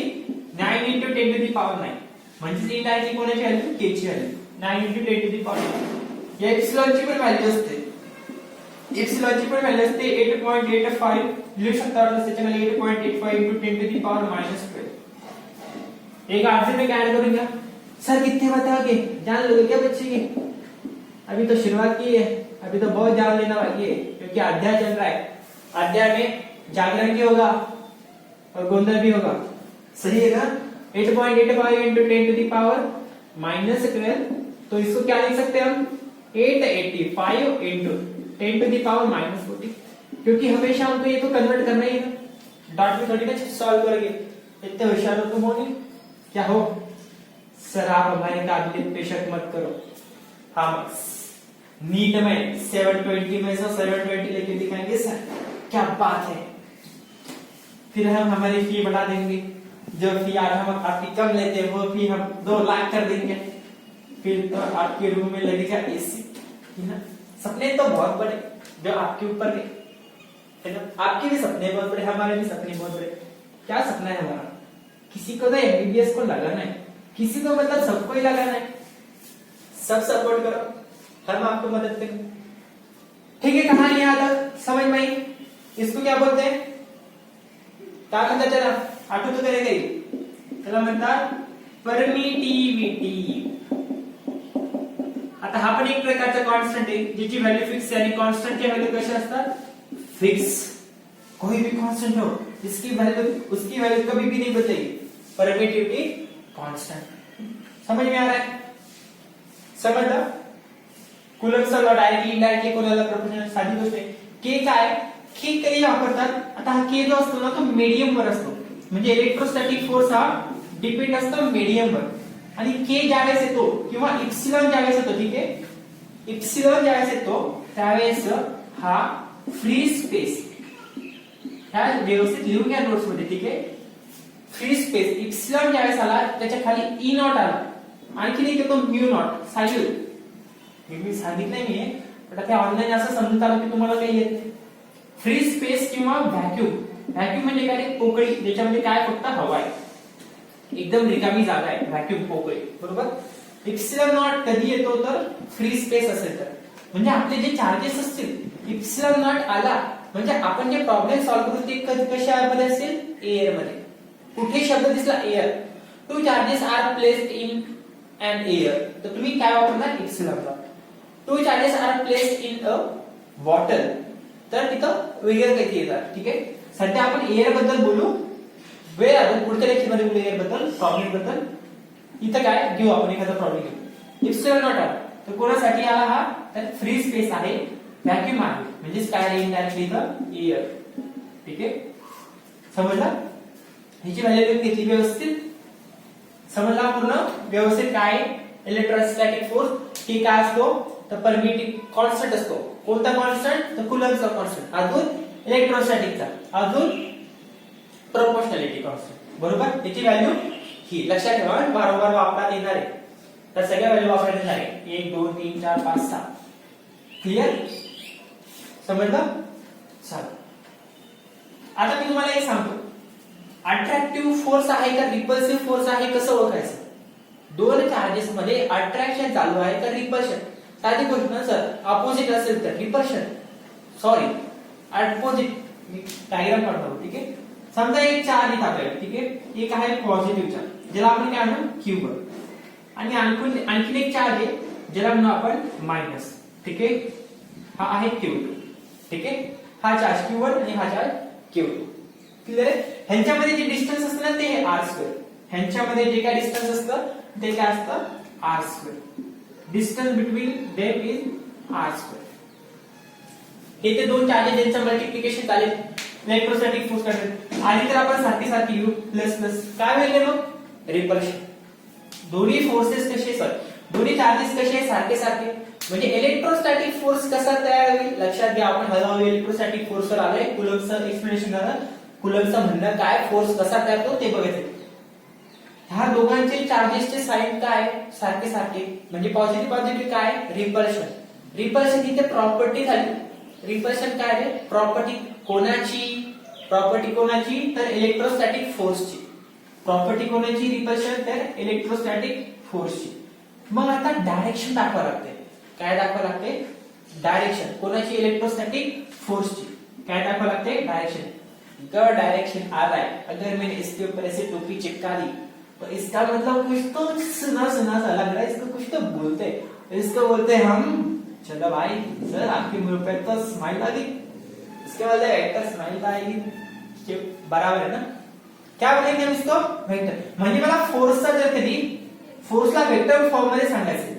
9 × 10⁹ म्हणजे इनडायरेक्टली कोणाची व्हॅल्यू, के ची व्हॅल्यू 9 × 10⁹. या एप्सिलॉनची पण व्हॅल्यू असते, एप्सिलॉनची पण व्हॅल्यू असते 8.85. लिहू शकता वाटलं त्याच्यामध्ये 8.85 × 10⁻12. एक आंसर में ऐड करूंगा. सर कितने बताओगे, जान लोगे क्या बच्चे के, अभी तो शुरुआत की है, अभी तो बहुत जान लेना बाकी है, क्योंकि अध्याय चल रहा है. अध्याय में जागरण भी होगा और गोंधल भी होगा. सही है ना. 8.85 × 10⁻12, तो इसको क्या लिख सकते हैं हम, 885 × 10⁻40, क्योंकि हमेशा हमको ये तो कन्वर्ट करना ही है. डॉट में थोड़ी ना सॉल्व करेंगे, इतने होशियार हो तुम हो नहीं. क्या हो सर, आप हमारे काबिलियत पे शक मत करो. हम नीट में 720 में से 720 लेके दिखाएंगे सर, क्या बात है. फिर हम हमारी फी बढ़ा देंगे, जो फी आज हम आपकी कम लेते हैं वो फी हम 2 लाख कर देंगे. फिर तो आपके रूम में लगेगा एसी, है ना. सपने तो बहुत बड़े जो आपके ऊपर के, है ना. आपके भी सपने बहुत बड़े, हमारे भी सपने बहुत बड़े. क्या सपना है हमारा, किसी को तो एमबीबीएस को लगाना है, किसी को मतलब सबको ही लगाना है. सब सपोर्ट करो, हम आपको मदद करेंगे. ठीक है. कहानी यहाँ तक समझ में आई. इसको क्या बोलते हैं, क्या म्हणतात त्याला, आठवतो का रे काही, त्याला म्हणतात परमिटिव्हिटी. आता हा पण एक प्रकारचा कॉन्स्टंट आहे, ज्याची व्हॅल्यू फिक्स आहे. आणि कॉन्स्टंटची व्हॅल्यू कशी असतात, फिक्स. कोई भी कांस्टेंट हो, इसकी वैल्यू उसकी वैल्यू कभी भी नहीं बदलेगी. Permittivity constant. समझ में आ रहा है, समझला. कुलम्बचा लॉ डायरेक्टली इनडायरेक्टली कोणाला प्रोपोर्शनल, साधी गोष्ट आहे. के काय, के कधी वापरतात. आता हा के जो असतो ना, तो मीडियम वर असतो. म्हणजे इलेक्ट्रोस्टॅटिक फोर्स हा डिपेंड असतो मीडियम वर. आणि के ज्यावेळेस येतो किंवा इप्सिलॉन ज्यावेळेस येतो, ठीक आहे. इप्सिलॉन ज्यावेळेस येतो त्यावेळेस हा फ्री स्पेस, ह्या व्यवस्थित लिहून घ्या नोट्स मध्ये, ठीक आहे. फ्री स्पेस इप्सिलॉन ज्यावेळेस आला त्याच्या खाली ई नॉट आला, आणखी एक येतो म्यू नॉट. सांगितलं मी सांगितलंय मी, पण आता ऑनलाईन असं समजून आलं की तुम्हाला काही येत नाही. फ्री स्पेस किंवा व्हॅक्यूम. व्हॅक्यूम म्हणजे काय, पोकळी, ज्याच्यामध्ये काय फक्त हवा आहे, एकदम रिकामी जागा आहे, व्हॅक्यूम पोकळी, बरोबर. इप्सिलॉन नॉट कधी येतो तर फ्री स्पेस असेल तर, म्हणजे आपले जे चार्जेस असतील, इप्सिलॉन नॉट आला म्हणजे आपण जे प्रॉब्लेम सॉल्व्ह करू ते कशामध्ये असेल, एअर मध्ये. कुठे शब्द दिसला air, 2 charges are placed in an air, तर तुम्ही काय वापरणार, epsilon naught. 2 charges are placed in a water, तर तिथं वेगळं काहीतरी येतात, ठीक आहे. सध्या आपण एअर बद्दल बोलू, वेळ आपण पुढच्या लेक्चर मध्ये बोलू एअर बद्दल, प्रॉब्लेम बद्दल. इथं काय घेऊ आपण, एखादा प्रॉब्लेम घेऊ. इप्सिलॉन नॉट आला तर कोणासाठी आला हा, तर फ्री स्पेस आहे, व्हॅक्यूम आहे, म्हणजे काय इनडायरेक्टली द एअर, ठीक आहे. समजला. हिची व्हॅल्यू घेतली व्यवस्थित, समजला पूर्ण व्यवस्थित काय इलेक्ट्रोस्टॅटिक फोर्स टी काय असतो तर परमिटिव्ह कॉन्स्टंट असतो. कोणता कॉन्स्टंट तर कुलम्बचा कॉन्स्टंट. अजून इलेक्ट्रोस्टॅटिकचा अजून प्रोपोर्शनॅलिटी कॉन्स्टंट. बरोबर. त्याची व्हॅल्यू ही लक्षात ठेवा, वारंवार वापरण्यात येणार आहे. तर सगळ्या व्हॅल्यू वापरायच्या येणार आहे 1 2 3 4 5 6. क्लिअर समजलं. चला आता मी तुम्हाला एक सांगतो, अट्रॅक्टिव्ह फोर्स आहे का रिपल्सिव्ह फोर्स आहे कसं ओळखायचं. दोन चार्जेस मध्ये अट्रॅक्शन चालू आहे का रिपल्शन. साधी गोष्ट ना सर, अपोजिट असेल तर रिपल्शन, सॉरी अपोजिट. मी डायग्राम काढतो. ठीक आहे. समजा एक चार्ज इथे आपल्याला, ठीक आहे, एक आहे पॉझिटिव्ह चार्ज ज्याला आपण काय म्हणू Q1, आणि आणखीन एक चार्ज आहे ज्याला म्हणू आपण मायनस. ठीक आहे. हा आहे Q2. ठीक आहे. हा चार्ज Q1 आणि हा चार्ज Q2. क्लिअर आहे. ह्यांच्यामध्ये जे डिस्टन्स असतं ना ते r². ह्यांच्यामध्ये जे काय डिस्टन्स असतं ते काय असतं r². Distance between them is r². हे ते दोन चार्जेस ज्यांचं मल्टिप्लिकेशन चालेल इलेक्ट्रोस्टॅटिक फोर्स काढतात. आधी तर आपण सारखी सारखी घेऊ प्लस प्लस काय होईल मग रिपल्शन. दोन्ही फोर्सेस कसे सर दोन्ही चार्जेस कसे सारखे सारखे म्हणजे इलेक्ट्रोस्टॅटिक फोर्स कसा तयार होईल लक्षात घ्या. आपण हळूहळू इलेक्ट्रोस्टॅटिक फोर्स वर आलोय. कुलम्बचं एक्सप्लेनेशन झालं. कुलम्बचं म्हणणं काय फोर्स कसा तयार होतो ते बघायचं. ह्या दोघांचे चार्जेसचे साइन काय सारखे सारखे म्हणजे पॉझिटिव्ह पॉझिटिव्ह काय रिपल्शन. रिपल्शन इथे प्रॉपर्टी झाली. रिपल्शन काय आहे प्रॉपर्टी कोणाची तर इलेक्ट्रोस्टॅटिक फोर्सची. प्रॉपर्टी कोणाची रिपल्शन तर इलेक्ट्रोस्टॅटिक फोर्सची. मग आता डायरेक्शन दाखवावं लागते. काय दाखवावं लागते डायरेक्शन कोणाची इलेक्ट्रोस्टॅटिक फोर्सची. काय दाखवावं लागते डायरेक्शन. अगर डायरेक्शन आ रहा है, अगर मैंने इसके ऊपर ऐसे टोपी चिपका दी तो इसका मतलब कुछ तो सुना सुना सा लग रहा है. इसको कुछ तो बोलते हैं. इसको बोलते हैं हम चलो भाई सर आपके मुंह पे तो स्माइल आ गई. इसके बाद वेक्टर स्माइल आएगी. बराबर है ना. क्या बोलेंगे हम इसको वेक्टर. म्हणजे मला फोर्सचा जर कधी फोर्सला वेक्टर फॉर्म मध्ये सांगायचं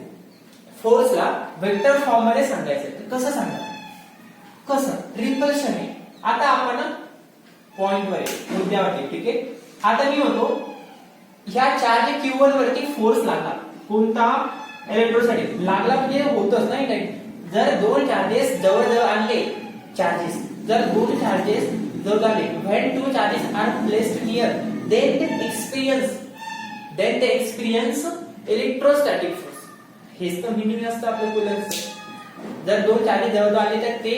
फोर्सला वेक्टर फॉर्म मध्ये सांगायचं तर कसं सांगणार कसं रिपल्शन आहे. आता आपण पॉइंट वर मुद्द्यावरती. ठीक आहे. आता मी होतो ह्या चार्ज Q1 वरती फोर्स लागला. कोणता इलेक्ट्रोस्टॅटिक लागला म्हणजे होतच नाही टाइम. जर दोन चार्जेस जवळ आणले चार्जेस जर दोन चार्जेस जवळ आले when two charges are placed near then they experience electrostatic force. हेच तर मिनिंग असतं आपल्या कुलम्बचं. जर दोन चार्जेस जवळ आले तर ते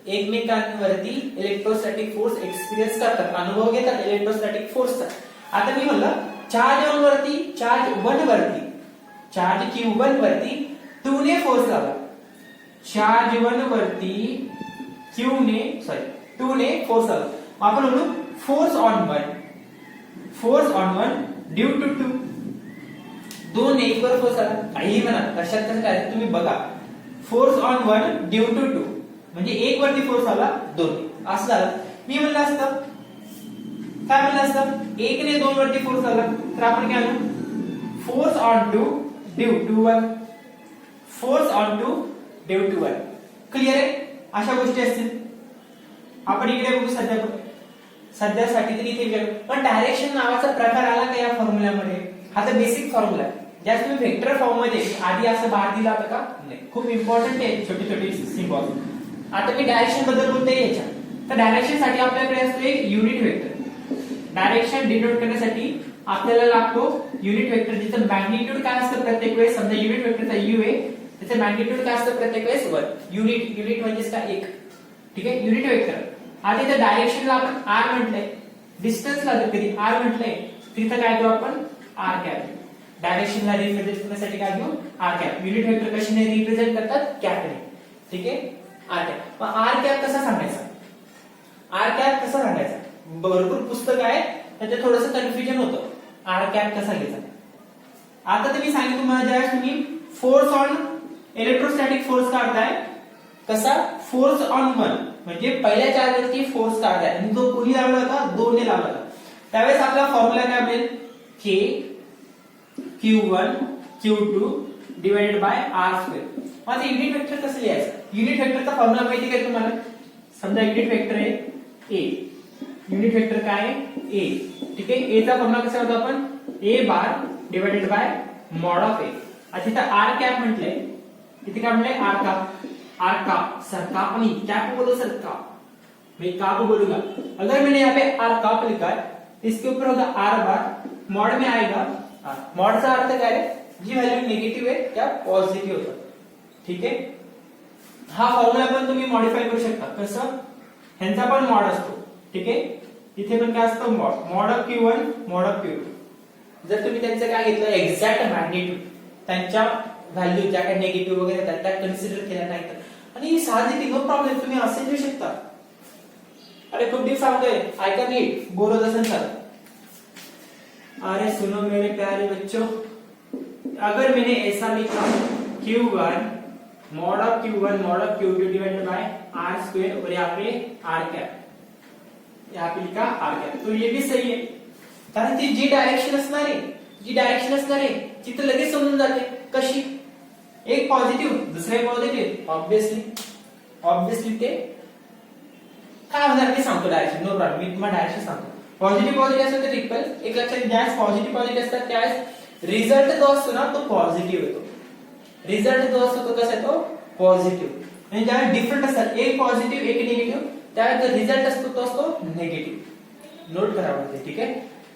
एकमेकांवरती इलेक्ट्रोस्टॅटिक फोर्स एक्सपिरियन्स करतात अनुभव घेतात इलेक्ट्रोस्टॅटिक फोर्सचा. आता मी म्हणलं चार्ज 1 वरती चार्ज Q1 वरती 2 ने फोर्स लावला. चार्ज 1 वरती 2 ने फोर्स लावला. आपण म्हणू फोर्स ऑन 1 ड्यू टू 2. 2 ने 1 वर फोर्स आला. काही म्हणा कशात कसं काय तुम्ही बघा. फोर्स ऑन 1 ड्यू टू 2 म्हणजे 1 वरती फोर्स आला 2 असं झालं. मी म्हणलं असतं काय म्हणलं असतं 1 ने 2 वरती फोर्स आला तर आपण काय म्हणू force on 2 due to 1. Force on 2 due to 1. Clear आहे. अशा गोष्टी असतील. आपण इकडे बघू सध्यासाठी तरी इथे पण डायरेक्शन नावाचा प्रकार आला का या फॉर्म्युल्यामध्ये. हा तर बेसिक फॉर्म्युला आहे. ज्या तुम्ही वेक्टर फॉर्म मध्ये आधी असं बाहेर दिला होता का नाही. खूप इम्पॉर्टंट आहे छोटी छोटी सिम्बॉल. आता मी डायरेक्शन बद्दल बोलते याच्या तर डायरेक्शन साठी आपल्याकडे असतो एक युनिट वेक्टर. डायरेक्शन डिनोट करण्यासाठी आपल्याला लागतो युनिट वेक्टर जिचं मॅग्निट्यूड काय असतं प्रत्येक वेळेस. समजा युनिट वेक्टरचा U आहे त्याचं मॅग्निट्यूड काय असतं प्रत्येक वेळेस 1. युनिट म्हणजे काय 1. ठीक आहे. Unit vector. आधी तर डायरेक्शनला आपण r म्हटलंय. डिस्टन्सला जर कधी r म्हटलंय तिथं काय घेऊ आपण r कॅप. डायरेक्शनला रिप्रेझेंट करण्यासाठी काय घेऊ r कॅप. युनिट वेक्टर कशाने रिप्रेझेंट करतात कॅपने. ठीक आहे. r cap. मग r कॅप कसा सांगायचा भरपूर पुस्तक आहे त्याच्यात थोडंसं कन्फ्युजन होतं. r कॅप कसा घ्यायचा. आता तर मी सांगितलं तुम्हाला ज्यावेळेस तुम्ही फोर्स ऑन इलेक्ट्रोस्टॅटिक फोर्स काढताय कसा फोर्स ऑन 1 म्हणजे पहिल्या चार्जवरती फोर्स काढताय आणि जो कोणी लावला होता 2 ने लावला होता त्यावेळेस आपला फॉर्म्युला काय मिळेल K Q1 Q2 divided by r². आता युनिट वेक्टर कसं लिहायचं. युनिट वेक्टरचा फॉर्म्युला माहिती आहे तुम्हाला. समजा युनिट वेक्टर आहे A. युनिट वेक्टर काय आहे A. ठीक आहे. A चा फॉर्म्युला कसा होता आपण A bar divided by mod of A. आता इथं आर कॅप म्हटलंय, इथे काय म्हटलंय R cup, R cup sir cup नहीं क्या को बोलो सर कप, मैं का को बोलूंगा। अगर मैंने यहाँ पे आर कप लिखा है इसके ऊपर होगा आर बार, मॉड में आएगा आर। मॉड का अर्थ क्या है, जी व्हॅल्यू निगेटिव्ह आहे त्या पॉझिटिव्ह होतात, ठीक आहे। हा फॉर्म्युला पण तुम्ही मॉडिफाय करू शकता, कसं ह्यांचा पण मॉड असतो, ठीक आहे। इथे पण काय असतं mod, mod of Q1 mod of Q2। जर तुम्ही त्यांचं काय घेतलं एक्झॅक्ट मॅग्निट्यूड, त्यांच्या व्हॅल्यू ज्या काही निगेटिव्ह वगैरे त्या कन्सिडर केल्या नाही तर, आणि साहजिक नो प्रॉब्लेम तुम्ही असे लिहू शकता। अरे खूप डीप सांगतोय, ऐका नीट, बोलत असेल सर। अरे सुनो मेरे प्यारे बच्चों, अगर मैंने ऐसा लिखा Q1 mod of Q2 divided bye R square और यहाँ पे R कैप, यहाँ पे लिखा R कैप, तो ये भी सही है, कारण ती जी डायरेक्शन असणार आहे तिथे लगेच समजून जाते कशी, एक पॉझिटिव्ह दुसरे पॉझिटिव्ह, ऑब्वियसली ते काय होणार मी सांगतो डायरेक्शन, नो प्रॉब्लेम, मी तुम्हाला डायरेक्शन सांगतो। पॉझिटिव्ह असेल तर ट्रिपल, एक लक्षात घ्या, पॉझिटिव्ह असतात त्यावेळेस रिझल्ट जो असतो ना तो पॉझिटिव्ह येतो, रिझल्ट जो असतो तो कसा येतो पॉझिटिव्ह। आणि ज्यावेळेस डिफरंट असतात, एक पॉझिटिव्ह एक निगेटिव्ह, त्यावेळेस जो रिझल्ट असतो तो असतो निगेटिव्ह, नोट करा म्हणजे, ठीक आहे।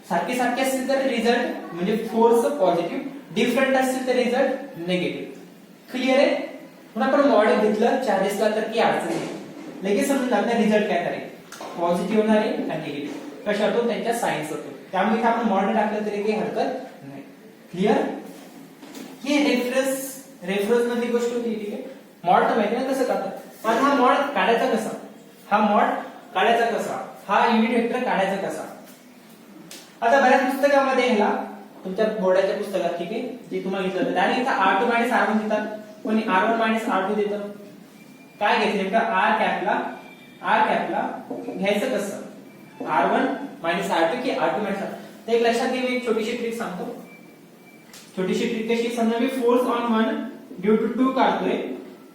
सारखे असतील तर रिझल्ट म्हणजे फोर्स पॉझिटिव्ह, डिफरंट असतील तर रिझल्ट निगेटिव्ह, क्लिअर आहे। पुन्हा आपण मॉडेल घेतलं चार्जेसला तर की अडचण नाही, लगेच समजून जातं रिझल्ट काय करेल, पॉझिटिव्ह होणार आहे आणि निगेटिव्ह कशा होतो त्यांच्या सायन्स होतो, त्यामुळे आपण मॉडेल टाकलं तरी काही हरकत नाही, क्लिअर। हे रेफरन्स मधली गोष्ट होती, ठीक आहे। मॉड तर माहिती ना कसं काढतात, पण हा मॉड काढायचा कसा, हा युनिट वेक्टर काढायचा कसा। आता बऱ्याच पुस्तकामध्ये ह्याला तुमच्या बोर्डाच्या पुस्तकात, ठीक आहे, जे तुम्हाला घेतलं डायरेक्ट इथं R2 R1 देतात, कोणी R1 R2 देतं, काय घ्यायचं नेमकं आर कॅपला घ्यायचं कसं, R1 R2 की R2 R1, तर एक लक्षात घे, मी एक छोटीशी ट्रिक सांगतो। छोटीशी ट्रिक कशी, समजा मी फोर्स ऑन 1 ड्यू टू 2 काढतोय,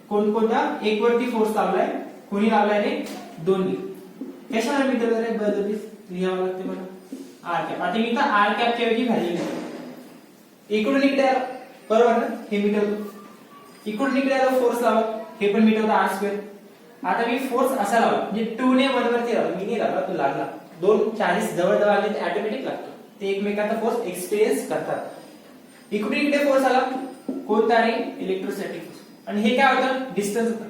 कोणता एक वरती फोर्स लावलाय, कोणी लावलाय रे दोन्ही, कशाला मीटर रे बदलली लिहावं लागते मला आर कॅप। आता मी इथं आर कॅपच्या ऐवजी व्हॅल्यू लिहितो, इकडून इकडे आलो बरोबर ना, हे मीटर होतं, इकडून इकडे आलो फोर्स लावा, हे पण मीटर होतं R स्क्वेअर। आता मी फोर्स असा लावला म्हणजे 2 ने 1 वरती लावला, मी नाही लावला, तो लागला, दोन चार्जेस जवळ आले ते ऑटोमॅटिक लागतो, ते एकमेकांचा फोर्स एक्सपिरियन्स करतात। इकडून इकडे फोर्स आला कोणता रे इलेक्ट्रोस्टॅटिक फोर्स, आणि हे काय होतं डिस्टन्स होतं,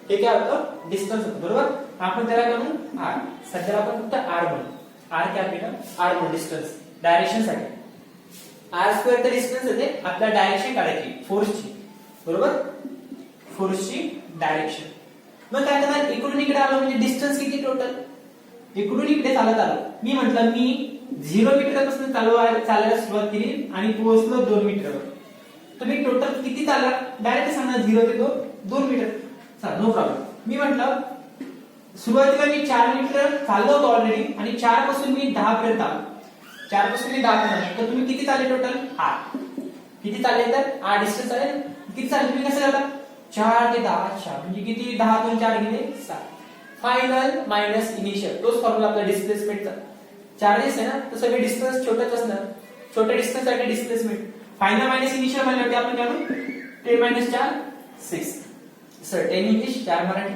हे काय होतं डिस्टन्स होतं बरोबर, आपण त्याला म्हणू R, सध्या आपण फक्त R म्हणू, R कॅपिटल R म्हणू डिस्टन्स डायरेक्शन साठी, R स्क्वेअर तर डिस्टन्स येते, आपल्याला डायरेक्शन काढायची फोर्सची बरोबर, फोर्सची डायरेक्शन। मग काय करणार, इकडून इकडे आलो म्हणजे डिस्टन्स किती टोटल, इकडून इकडे चालत आलो, मी म्हटलं मी 0 मीटरपासून चालायला सुरुवात केली आणि पोहोचलो 2 मीटरवर, तर मी टोटल किती चालला डायरेक्ट सांगणार 0 ते 2 मीटर, चला नो प्रॉब्लेम। मी म्हटलं सुरुवातीला मी 4 मीटर चाललो होतो ऑलरेडी, आणि 4 पासून मी 10 पर्यंत आलो, 4 पासून मी 10 पर्यंत, तर तुम्ही किती चालले टोटल R, किती चालले तर R डिस्टन्स आहे, किती चालले तुम्ही कसं करता 4 ते 10 4 म्हणजे किती 10 2 4 गेले 7, फायनल मायनस इनिशियल, तोच फॉर्म्युला आपला डिस्प्लेसमेंटचा, चार्जेस आहे ना तर सगळे डिस्टन्स छोटेच असणार, छोट्या डिस्टन्स साठी डिस्प्लेसमेंट, फायनल मायनस इनिशियल म्हणल्यावर आपण काय म्हणू 10 - 4 6, सर 10 इंग्लिश 4 मराठी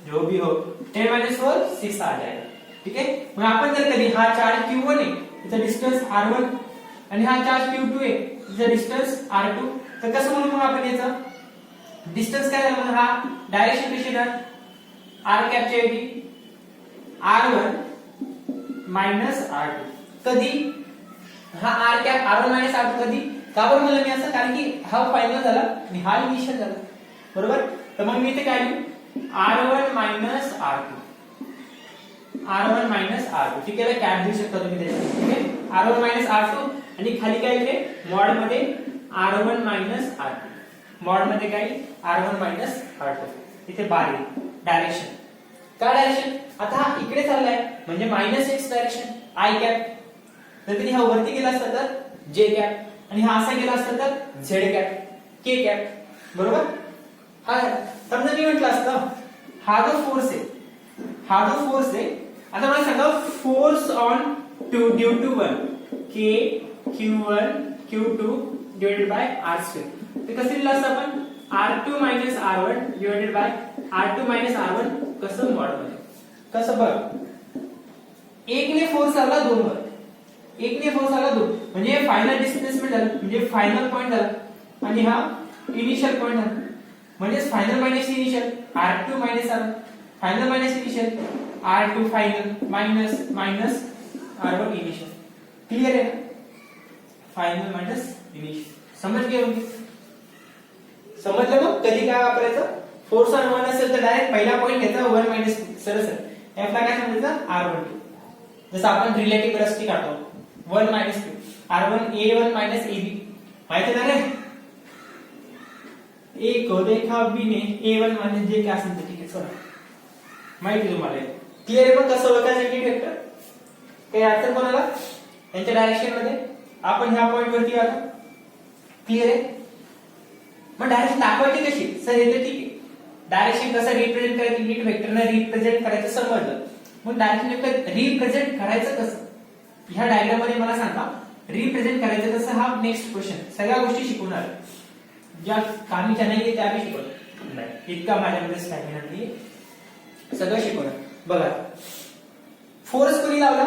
जो भी हो, 10 - 4 6 आ जाएगा, ठीक है। मग आपण जर कधी हा चार्ज Q1 आहे, त्याचा डिस्टन्स R1, आणि हा चार्ज Q2 आहे, त्याचा डिस्टन्स R2, तर कसं म्हणू मग आपण याचा डिस्टन्स काय झाला, हा डायरेक्शन कशी येणार, R कॅपच्या ऐवजी R1 R2, कधी हा R कॅप R1 R2 कधी, का बरं म्हणलं मी असं, कारण की हा फायनल झाला आणि हा इनिशियल झाला बरोबर, तर मग मी इथे काय लिहू R1 R2, ठीक आहे, कॅप देऊ शकता तुम्ही त्याच्यात, ठीक आहे, R1 R2, आणि खाली काय लिहिले मॉड मध्ये R1 R2, मॉड मध्ये काय R1 R2, इथे बारी डायरेक्शन, का डायरेक्शन, आता हा इकडे चाललाय म्हणजे -x डायरेक्शन I कॅप, तर कधी हा वरती गेला असता तर J कॅप, आणि हा असा गेला असता तर Z कॅप K कॅप बरोबर। हा समजा मी म्हटलं असतं हा जो फोर्स आहे, आता मला सांगा force on 2 due to 1 K Q1 Q2 divided by R square. ते कसं लिहिलं असतं आपण R2 minus R1 divided by R2 minus R1 कसं मॉड मध्ये. कसं बघ, एकने फोर्स लावला 2 वर, एकने फोर्स लावला 2 म्हणजे फायनल डिस्प्लेसमेंट झालं, म्हणजे फायनल पॉइंट झाला आणि हा इनिशियल पॉइंट झाला. म्हणजे final minus initial R2 minus R1 final minus initial R2 final minus minus R1 initial. Clear आहे? Final minus initial. समज घ्या तुम्ही. समजलं मग कधी काय वापरायचं? फोर्स ऑन 1 असेल तर डायरेक्ट पहिला पॉइंट घ्यायचा 1 मायनस सरळ. F ला काय समजायचं R12. जसं आपण रिलेटिव्ह वेलोसिटी काढतो 1 minus R1 A1 minus AB. माहिती आहे ना रे? एक को देखा बीने A1 मायनस जे काय असेल ते ठीक आहे सोडा. माहिती तुम्हाला. क्लियर आहे? मग कसं ओळखायचं युनिट वेक्टर? काही अडचण कोणाला यांच्या डायरेक्शन मध्ये? आपण ह्या पॉइंट वरती आलो. क्लियर आहे? मग डायरेक्शन दाखवायची कशी? सर हे तर ठीक आहे, डायरेक्शन कसं रिप्रेझेंट करायचं युनिट वेक्टरने रिप्रेझेंट करायचं समजलं. मग डायरेक्शन रिप्रेझेंट करायचं कसं ह्या डायग्राम मध्ये मला सांगा. रिप्रेझेंट करायचं कसं हा नेक्स्ट क्वेश्चन. सगळ्या गोष्टी शिकवणार, ज्या कामीच्या नाही त्या बी शिकवणार नाही. इतका माझ्यामध्ये स्टॅमिना नाही, सगळं शिकवणार. बघा, फोर्स कोणी लावला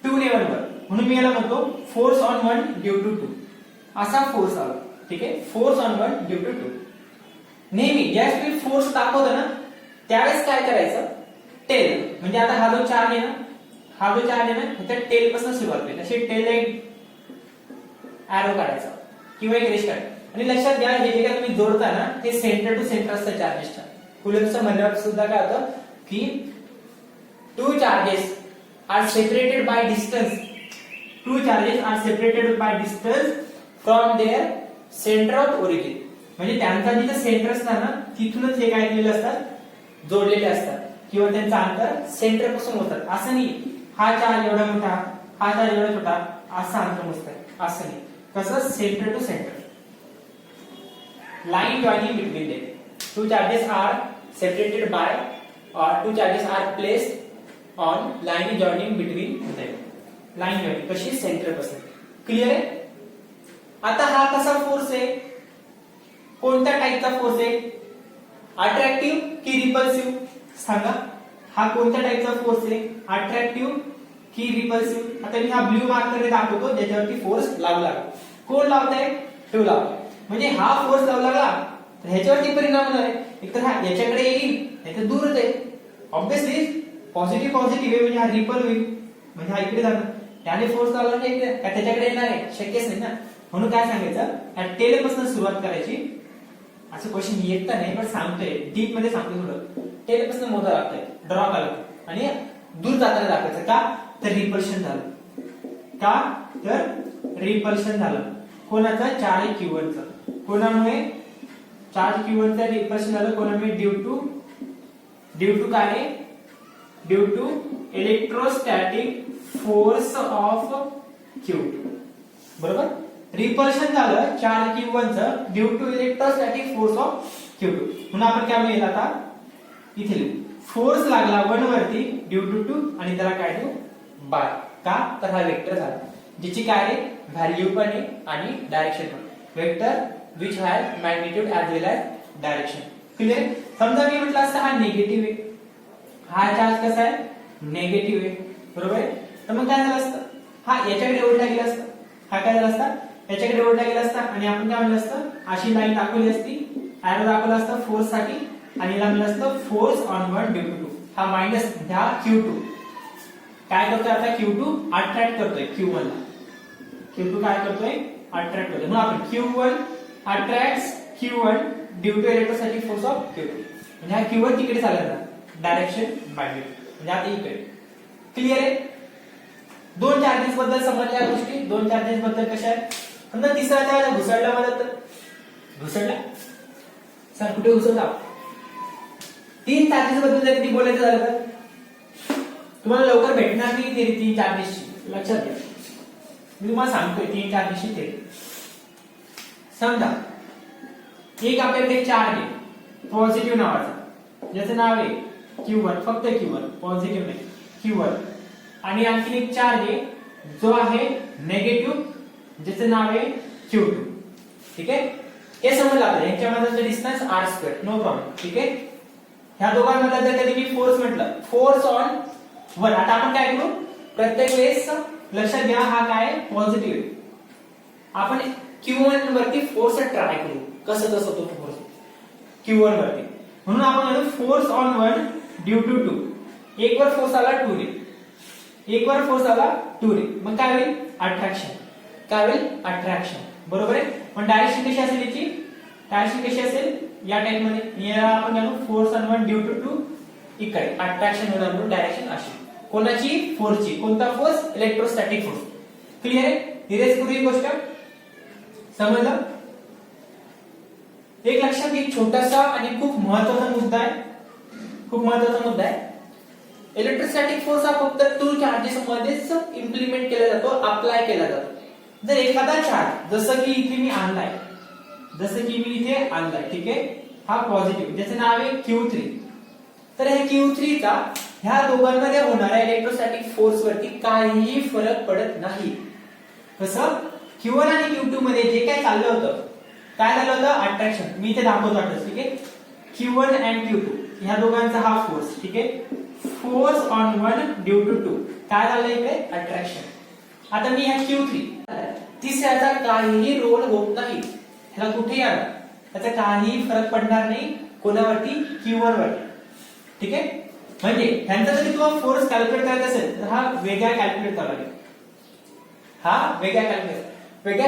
2 ने 1 वर, म्हणून मी याला म्हणतो फोर्स ऑन 1 ड्यू टू 2. असा फोर्स लावला. ठीक आहे, फोर्स ऑन 1 ड्यू टू 2. नेहमी ज्यावेळेस फोर्स दाखवतो ना त्यावेळेस काय करायचं? टेल. म्हणजे आता हा जो चार्ज आहे ना, हा जो चार्ज आहे ना ह्याच्या टेल पासून सुरुवात करायची. अशी टेल ला एक एरो काढायचा किंवा एक रेष काढायची. आणि लक्षात घ्या, हे जे काय तुम्ही जोडता ना ते सेंटर टू सेंटर असतं चार्जेसच्या. कुलम्बचं म्हणण्यावर सुद्धा काय होतं की 2 charges are separated by distance. 2 charges are separated by distance from their centre of origin. म्हणजे त्यांचा जिथे सेंटर असतात ना तिथूनच हे काय केलेले असतात, जोडलेले असतात किंवा त्यांचं अंतर सेंटर पासून होतात. असं नाही हा चार्ज एवढा मोठा, हा चार्ज एवढा छोटा, असं अंतर मोजतात. असं नाही. कसं? Centre to centre. Line joining between them. 2 charges are separated by or 2 charges are placed on line joining between them. Line joining कशी? सेंटर पासून. क्लियर आहे? आता हा कसा फोर्स आहे? कोणत्या टाईपचा फोर्स आहे? अट्रॅक्टिव्ह की रिपल्सिव्ह? सांगा. हा कोणत्या टाईपचा फोर्स आहे? अट्रॅक्टिव्ह की रिपल्सिव्ह? आता मी हा ब्ल्यू मार्करने दाखवतो ज्याच्यावरती फोर्स लावला. कोण लावतंय? तो लावतोय. म्हणजे हा फोर्स लावला तर ह्याच्यावरती परिणाम होणार आहे. एकतर हा याच्याकडे येईल नाही तर दूरच आहे. ऑब्विसली पॉझिटिव्ह पॉझिटिव्ह आहे म्हणजे हा रिपल होईल, म्हणजे हा इकडे जाणार. त्याने फोर्स लावला नाही का त्याच्याकडे येणार आहे? शक्यच नाही ना. म्हणून काय सांगायचं, या टेल पासून सुरुवात करायची. असं क्वेश्चन येत नाही पण सांगतोय, डीप मध्ये सांगतोय. थोडं टेल पासून मोजा लागतंय, ड्रॉ करायचं आणि दूर जाताना दाखवायचं. का? तर रिपल्शन झालं. का? तर रिपल्शन झालं. कोणाचं? चार्ज Q1 चं. कोणामुळे? चार्ज Q1 चं रिपल्शन झालं. कोणामुळे? ड्यू टू काय आहे? Due to electrostatic force of Q2. बरोबर? रिपल्शन झालं चार्ज Q1 चं due to electrostatic force of Q2. म्हणून आपण काय म्हणूया आता इथे लिहू. फोर्स लागला 1 वरती ड्यू टू 2 आणि त्याला काय देऊ? बाय. का? तर हा वेक्टर झाला ज्याची काय आहे? व्हॅल्यू पण आहे आणि डायरेक्शन पण. Vector which has magnitude as well as direction. Clear? समजा मी म्हटलं असतं हा निगेटिव्ह आहे, हा चार्ज कसा आहे? निगेटिव्ह आहे. बरोबर आहे? तर मग काय झालं असतं? हा याच्याकडे ओढला गेला असता. हा काय झाला असता? याच्याकडे ओढला गेला असता आणि आपण काय म्हणलं असतं? अशी लाईन दाखवली असती, एरो दाखवला असता फोर्स साठी आणि याला म्हणलं असतं फोर्स ऑन 1 ड्यू टू 2. हा मायनस हा Q2 काय करतोय आता? Q2 अट्रॅक्ट करतोय Q1 ला. Q2 काय करतोय? अट्रॅक्ट करतोय. म्हणून आपण Q1 attracts Q1 due to electrostatic force of Q2. म्हणजे हा Q1 तिकडे चालला डायरेक्शन मॅग्नेट. म्हणजे आता इकडे. क्लियर आहे? 2 चार्जेस बद्दल समजल्या गोष्टी. 2 चार्जेस बद्दल कशा आहेत? समजा तिसरा चार्ज घुसडला मला तर घुसडला. सर कुठे घुसडला? 3 चार्जेस बद्दल जर किती बोलायचं झालं तर तुम्हाला लवकर भेटणार नाही ते 3 चार्जेसची. लक्षात घ्या, मी तुम्हाला सांगतोय 3 चार्जेसची थेरी. समजा एक आपल्याकडे चार्ज आहे पॉझिटिव्ह नावाचा, ज्याचं नाव आहे Q1, फक्त Q1, पॉझिटिव्ह नाही Q1. आणि आणखी एक चार्ज आहे जो आहे नेगेटिव्ह, ज्याचं नाव आहे Q2. ठीक आहे, हे समजलं आपल्याला. यांच्यामधला डिस्टन्स r², नो प्रॉब्लेम. ठीक आहे, ह्या दोघांमधला जर कधी मी फोर्स म्हटलं, फोर्स ऑन वन, आता आपण काय करू, प्रत्येक वेळेस लक्षात घ्या हा काय पॉझिटिव्ह आहे. आपण Q1 वरती फोर्स ट्राय करू, कसं तसं तो फोर्स Q1 वरती. म्हणून आपण म्हणू force on one due to two. एक वर फोर्स आला 2 रे, एक वर फोर्स आला 2 रे, मग काय होईल अट्रॅक्शन. काय होईल अट्रॅक्शन, बरोबर आहे. पण डायरेक्शन कशी असेल याची, डायरेक्शन कशी असेल या टाइप मध्ये, याला आपण म्हणू force on one due to two, इकडे अट्रॅक्शन होणार म्हणून डायरेक्शन अशी. कोणाची, फोर्सची. कोणता फोर्स, इलेक्ट्रोस्टॅटिक फोर्स. क्लिअर आहे, इरेज करू ही गोष्ट, समजलं. एक लक्षात एक छोटासा आणि खूप महत्त्वाचा मुद्दा आहे, खूप महत्त्वाचा मुद्दा आहे. इलेक्ट्रोस्टॅटिक फोर्स हा फक्त टू चार्जेस मध्येच इम्प्लिमेंट केला जातो, अप्लाय केला जातो. जर एखादा चार्ज जसं की इथे मी आणलाय, जसं की मी इथे आणलाय, ठीक आहे, हा पॉझिटिव्ह, ज्याचं नाव आहे Q3. तर ह्या Q3 चा ह्या दोघांमध्ये होणाऱ्या इलेक्ट्रोस्टॅटिक फोर्स वरती काहीही फरक पडत नाही. कसं, Q1 आणि Q2 मध्ये जे काय चाललं होतं, काय झालं होतं अट्रॅक्शन. मी इथे दाखवतो आठवत, ठीक आहे. Q1 आणि Q2 ह्या दोघांचा हा फोर्स, ठीक आहे, force on one due to two, काय झालं इथे अट्रॅक्शन. आता मी ह्या Q3 तिसऱ्याचा काहीही रोल होत नाही, ह्याला कुठेही आला त्याचा काहीही फरक पडणार नाही. कोणावरती, Q1 वरती. ठीक आहे, म्हणजे ह्यांचा जरी तुम्हाला फोर्स कॅल्क्युलेट करायचा असेल तर हा वेगळा कॅल्क्युलेट करावा लागेल, हा वेगळा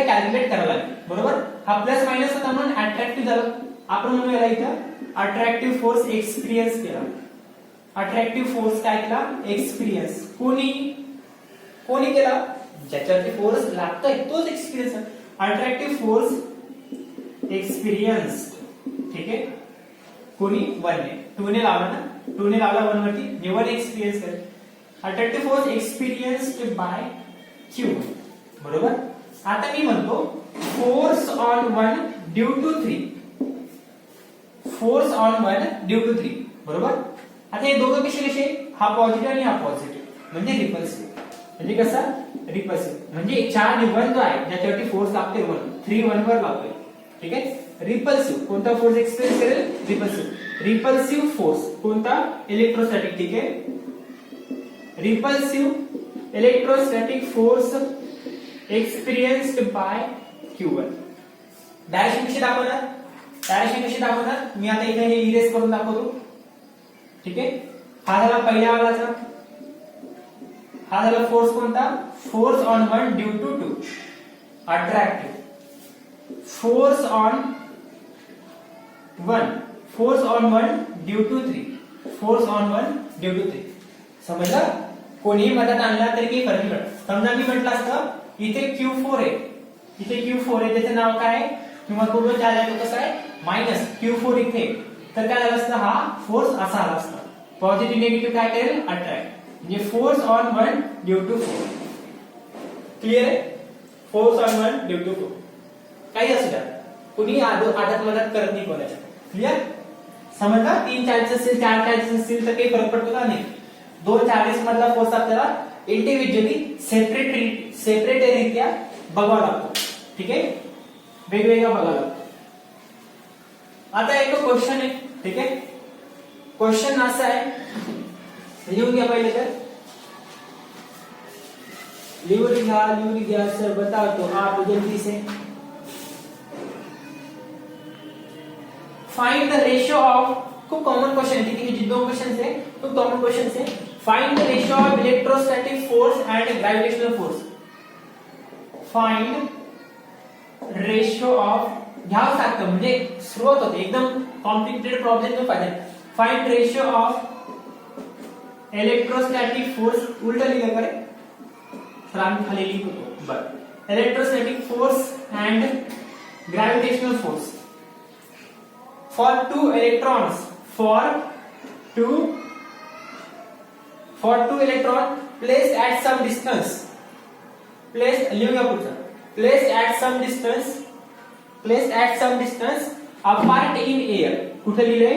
कॅल्क्युलेट करावा लागेल, बरोबर. हा प्लस मायनस होता म्हणून अट्रॅक्टिव्ह झालं. आपण म्हणू याला इथं अट्रॅक्टिव्ह फोर्स एक्सपिरियन्स केला. अट्रॅक्टिव्ह फोर्स काय केला, एक्सपिरियन्स. कोणी केला, ज्याच्यावरती फोर्स लागतोय तोच एक्सपिरियन्स. अट्रॅक्टिव्ह फोर्स एक्सपिरियन्स, ठीक आहे, कोणी 1 ने, 2 ने लावला ना, 2 ने लावला 1 वरती, जे 1 एक्सपिरियन्स करेल. Attractive force experienced by Q, बरोबर. आता मी म्हणतो force on 1 due to 3, force on 1 due to 3, बरोबर. आता हे दोघं कसे, हा पॉझिटिव्ह आणि हा पॉझिटिव्ह, म्हणजे रिपल्सिव्ह. म्हणजे कसा, रिपल्सिव्ह म्हणजे चार्ज 1 जो आहे ज्याच्यावरती फोर्स लागते 1, 3 1 वर लागतोय, ठीक आहे. रिपल्सिव्ह कोणता फोर्स एक्सपिरियन्स करेल, रिपल्सिव्ह फोर्स कोणता, इलेक्ट्रोस्टॅटिक, ठीक आहे. Repulsive electrostatic force experienced by Q1. Direction कशी दाखवणार, मी आता इथे हे इरेज करून दाखवतो, ठीक आहे. हा झाला पहिल्या वालाचा, हा झाला फोर्स कोणता, force on 1 due to 2, attractive. Force on 1 due to 3, force on 1 due to 3. समजलं. कोणीही मदत आणला तरी काही फरक नाही पडत. समजा मी म्हटलं असतं इथे Q4 आहे, इथे Q4 आहे, त्याचं नाव काय आहे, किंवा तो जो चार्ज आहे तो कसा आहे मायनस Q4 इथे, तर काय झालं असतं, हा फोर्स असा आला असता. पॉझिटिव्ह निगेटिव्ह काय करेल, अट्रॅक्ट. म्हणजे force on 1 due to 4. Clear आहे, फोर्स ऑन 1 ड्यू टू 4. काही असू द्या, कुणी आदत मदत करत नाही कोणाच्या. क्लिअर, समजलं. 3 चार्जेस असेल, 4 चार्जेस असतील तर काही फरक पडतो का नाही. 2 चार्जेस मधला फोर्स आपल्याला इंडिव्हिज्युअली सेपरेटरित्या बघावा लागतो, ठीक आहे, वेगवेगळा बघावा लागतो. आता एक क्वेश्चन आहे, ठीक आहे. क्वेश्चन असा आहे, लिहून घ्या पहिले तर, लिहून घ्या सर बताओ तो आप जल्दी से. फाइंड द रेशियो ऑफ, खूप कॉमन क्वेश्चन है, ठीक है, ये 2 क्वेश्चन है, खूप कॉमन क्वेश्चन है. Find the ratio of electrostatic force end gravitational force. Find ratio of, घ्यावं लागतं म्हणजे सुरुवात होते, एकदम कॉम्प्लिकेटेड प्रॉब्लेम तो पाहिजे. Find ratio of electrostatic force, उलट लिहिलं का रे, तर आम्ही खाली लिहितो, बरं. Electrostatic force end gravitational force for 2 electrons, for two electron placed at some distance, placed at some distance apart in air. कुठे लिहिले,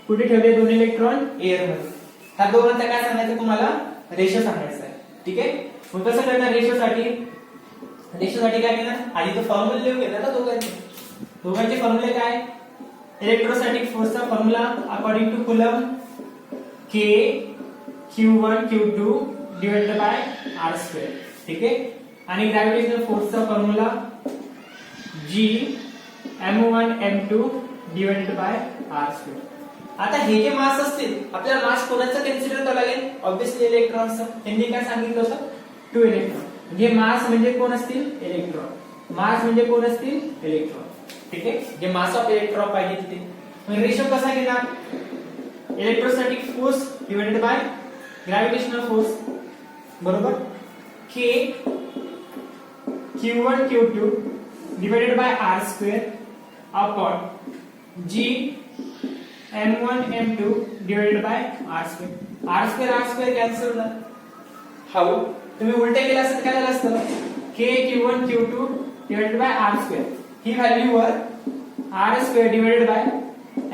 कुठे ठेवले 2 इलेक्ट्रॉन, एअर मध्ये. त्या दोघांचा काय सांगायचं तुम्हाला, रेशो सांगायचा आहे, ठीक आहे. मग कसं करणार, रेशो साठी काय करणार, आधी तो फॉर्म्युला लिहून घेतला ना दोघांचे, दोघांचे फॉर्म्युले काय? इलेक्ट्रोस्टॅटिक फोर्सचा formula according to coulomb K Q1 Q2 divided by R². ठीक आहे. आणि ग्रॅव्हिटेशनल फोर्सचा formula G M1 M2 divided by R². आता हे जे मास असतील आपल्याला मास कोणाचं कन्सिडर करावं लागेल? ऑब्वियसली इलेक्ट्रॉनचं. त्यांनी काय सांगितलं होतं? 2 इलेक्ट्रॉन. म्हणजे मास म्हणजे कोण असतील? इलेक्ट्रॉन. मास म्हणजे कोण असतील? इलेक्ट्रॉन. ठीक आहे. जे मास ऑफ इलेक्ट्रॉन पाहिजे तिथे रेशो कसा घेणार? Electrostatic force divided by gravitational force बरोबर. K Q1 Q2 divided by R² upon G M1 M2 divided by R². R² cancel होणार. हाऊ? तुम्ही उलटे केलं असतं काय झालं असतं? K Q1 Q2 divided by R². He value वर R² divided by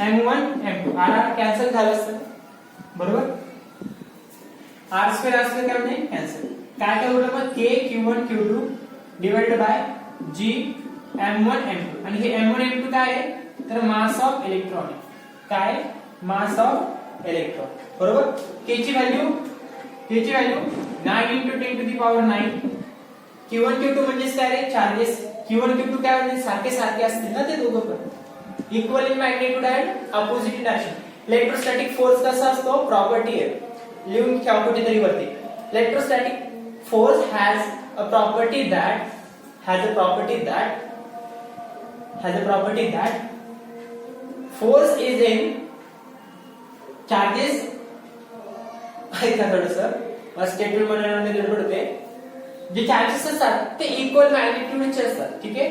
M1 M2. R cancel झालं असतं बरोबर. R² काय होते? कॅन्सल. काय उरलं मग? K Q1 Q2 divided bye G M1 M2. आणि हे M1 M2 काय आहे? तर मास ऑफ इलेक्ट्रॉन आहे. काय? मास ऑफ इलेक्ट्रॉन बरोबर. K ची value 9 into 10 to the power 9. Q1 Q2 म्हणजे काय रे? चार्जेस. Q1 Q2 काय म्हणजे सारखे सारखे असतील ना ते दोघं पण. Equal in magnitude and opposite in direction. Electrostatic force कसा असतो? प्रॉपर्टी आहे. लिहून घ्या कुठेतरी वरती. Electrostatic force has a property that force is in charges. ऐका थोडंसं स्टेटमेंट मध्ये गडबड होते. जे चार्जेस असतात ते इक्वल मॅग्निट्यूडचे असतात. ठीक आहे.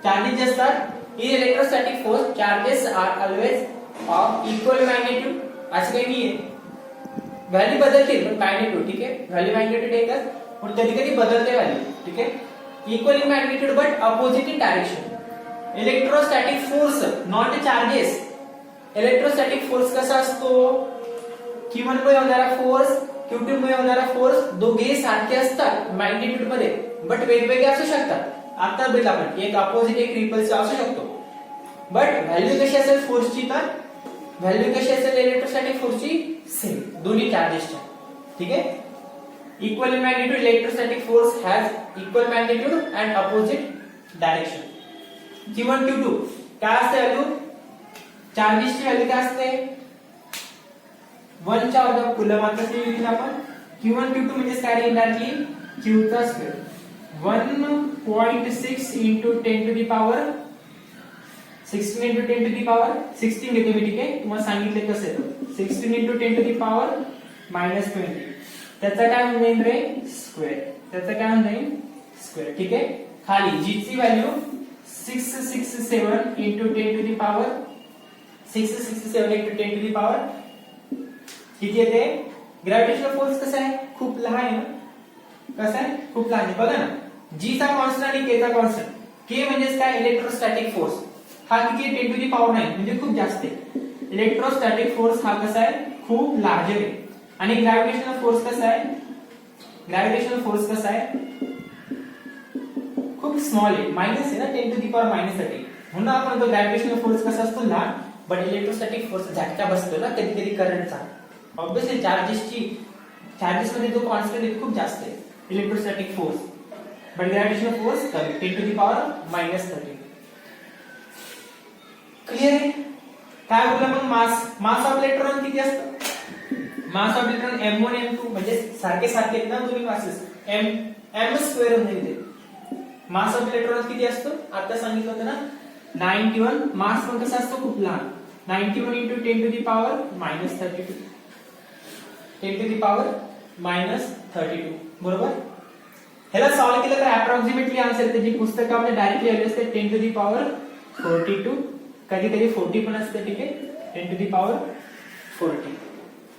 चार्जेस जे असतात in electrostatic force charges are always of equal magnitude. असं काही नाहीये. व्हॅल्यू बदलतील पण मॅग्निट्यूड. ठीक आहे. व्हॅल्यू मॅग्निट्यूड एकच पण कधी कधी बदलते व्हॅल्यू. ठीक आहे. Equal in magnitude but opposite in direction. Electrostatic force not charges. Electrostatic force कसा असतो? Q1 मुळे होणारा फोर्स Q2 मुळे होणारा फोर्स दोघे सारखे असतात मॅग्निट्यूड मध्ये बट वेगवेगळे असू शकतात. आता बघ आपण एक अपोजिट एक रिपल्सिव्ह असू शकतो. बट व्हॅल्यू कशी असेल फोर्सची? तर व्हॅल्यू कशी असेल इलेक्ट्रोस्टॅटिक फोर्सची? सेम दोन्ही चार्जेसच्या. ठीक आहे. Equal in magnitude electrostatic force has equal magnitude and opposite direction. Q1 Q2 काय असते व्हॅल्यू? चार्जेसची व्हॅल्यू काय असते? 1 च्या वर्ग कुलम. आता ते लिहिलं आपण Q1 Q2 म्हणजे काय? इनडायरेक्टली Q चा square 1.6 into 10 to the power 16 into 10 to the power 16 घेते मी. ठीक आहे. तुम्हाला सांगितले कसं येतं. 16 into 10 to the power -20. त्याचा काय होऊन जाईल रे? स्क्वेअर. त्याचा काय होऊन जाईल? स्क्वेअर. ठीक आहे. खाली g ची value 667 into 10 to the power 667 into 10 to the power किती येते? ग्रॅव्हिटेशनल फोर्स कसा आहे? खूप लहान आहे ना. कसा आहे? खूप लहान आहे. बघा ना. g चा कॉन्स्टंट आणि k चा कॉन्स्टंट. k म्हणजे काय? Electrostatic force. हा किती आहे? 10 to the power 9 म्हणजे खूप जास्त आहे. इलेक्ट्रोस्टॅटिक फोर्स हा कसा आहे? खूप लार्जर आहे. आणि ग्रॅव्हिटेशनल फोर्स कसा आहे? ग्रॅव्हिटेशनल फोर्स कसा आहे? खूप स्मॉल आहे. मायनस आहे ना 10 to the power -30. म्हणून आपण तो ग्रॅव्हिटेशनल फोर्स कसा असतो? लहान. बट इलेक्ट्रोस्टॅटिक फोर्स झटका बसतो ना कधी कधी करंटचा. ऑब्वियसली चार्जेस मध्ये जो कॉन्स्टंट आहे खूप जास्त आहे electrostatic force. But gravitational force कमी 10 to the power -30. क्लियर आहे? काय बोलला मग? मास ऑफ इलेक्ट्रॉन किती असतं? Mass of electron M1 M2 म्हणजे सारखे सारखे आहेत ना दोन्ही मासेस. m² म्हणजे मास ऑफ इलेक्ट्रॉन किती असतो? आता सांगितलं होतं ना 91. मास पण कसा असतो? खूप लहान. 91 into 10 to the power -32. 10 to the power -32 बरोबर. ह्याला सॉल्व्ह केलं तर अप्रॉक्सिमेटली आन्सर येते. जी पुस्तकामध्ये डायरेक्टली आली असते 10 to the power 42. कधी कधी 40 पण असते. ठीक आहे. 10 to the power 40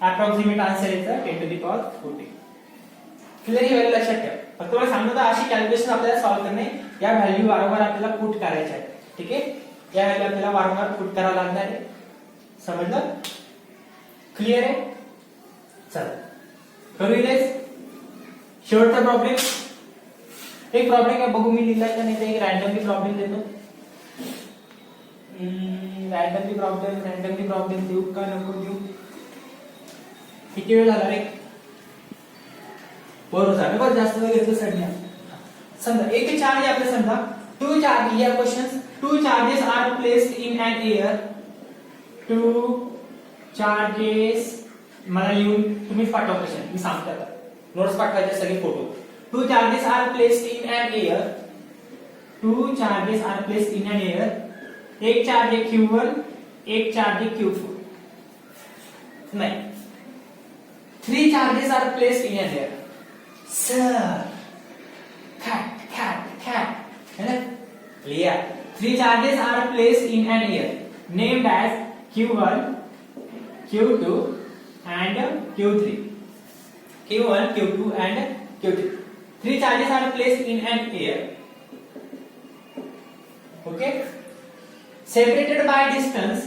approximate answer येतं 10 to the power 40. Clear? He value लक्षात ठेवा. फक्त मला सांगतो अशी कॅल्क्युलेशन आपल्याला सॉल्व्ह करणे. या व्हॅल्यू वारंवार आपल्याला पुट करायच्या आहेत. ठीक आहे. या व्हॅल्यू आपल्याला वारंवार पुट करावं लागणार आहे. समजलं? क्लिअर आहे? चला करू इथेच शेवटचा प्रॉब्लेम. एक प्रॉब्लेम आहे बघू मी लिहिलाय का नाही ते. एक रॅन्डमली प्रॉब्लेम देतो. रॅन्डमली प्रॉब्लेम देऊ का नको देऊ? किती वेळ झाला रे? बरोबर झालं, बरं जास्त वेळ घेतलं सध्या. समजा एक चार्ज आहे आपल्या, समजा टू चार्ज, या question, two charges are placed in an air, two charges, मला लिहून तुम्ही पाठवा क्वेश्चन, मी सांगतो आता, नोट्स पाठवायचे सगळे photo. Two charges are placed in an air, two charges are placed in an air, एक चार्ज है Q1, एक चार्ज है Q4, नहीं, three charges are placed in an air. Sir है ना, लिया. Three charges are placed in an air named as Q1, Q2 and Q3. Q1, Q2 and Q3. Three charges are placed in an air. Okay. Separated by a distance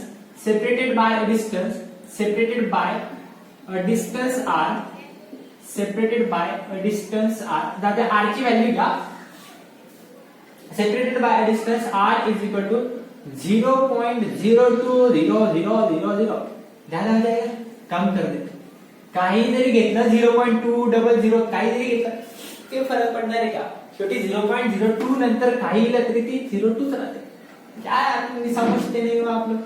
r, that the r की value क्या? Separated by a distance r is equal to 0.02000. ध्यान आ जाएगा, कम कर देते. काही जरी घेतलं 0.200, काही जरी घेतलं ते फरक पडणार आहे का? शेवटी 0.02 नंतर काही लिहिलं तरी ती 02 राहते. काय समजते नाही हो आपलं.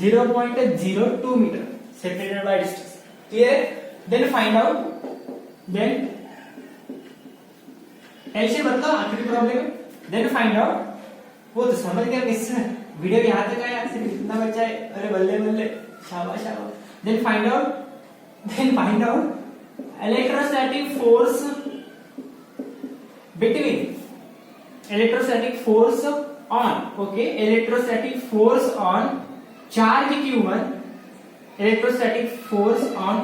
0.02 metre separated by distance. Clear? Then find out, then tension मतलब आखिरी प्रॉब्लम है. देन फाइंड आउट, वो तो समझ गया किससे, वीडियो यहाँ तक आया, सिर्फ इतना बच्चा है, अरे बल्ले बल्ले, शाबाश शाबाश. Then find out electrostatic force between, electrostatic force on, okay, electrostatic force on charge Q1, electrostatic force on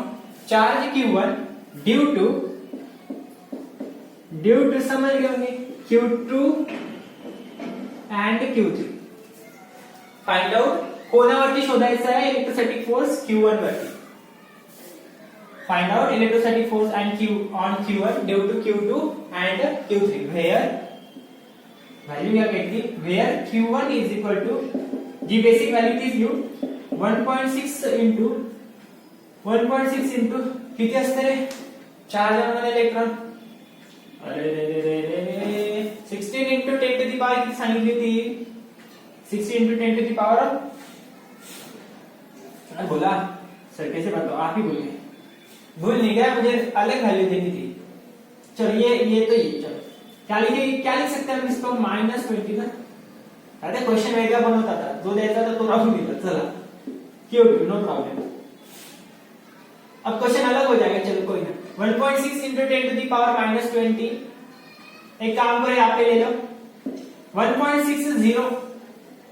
charge Q1 due to समझ गए होंगे Q2 and Q3. Find out कोणावरती शोधायचा आहे इलेक्ट्रोस्टॅटिक फोर्स Q1 वरती. Find out electrostatic force and Q1 due to Q2 and Q3 where value क्या कहती है, where Q1 is equal to, जी बेसिक वैल्यू थी U 1.6 into किती असते रे चार्ज मध्ये इलेक्ट्रॉन, अरे रे रे रे रे 16 into 10 to the power किती सांगितली थी, 16 into 10 to the power, बोला सर कैसे बताओ, आप ही बोलिए. भूल नहीं गया, मुझे अलग वैल्यू देनी थी. चलो ये तो ये, चलो क्या लिख सकते हैं हम इसको, -20 ना. अरे क्वेश्चन वेगळा बनवता था, जो द्यायचा था तो राहून दिला. चला Q2 नो प्रॉब्लम. अब क्वेश्चन अलग हो जाएगा, चलो कोई ना. 1.6 into 10 to the power -20. एक काम करो यहाँ पे ले लो 1.6 0.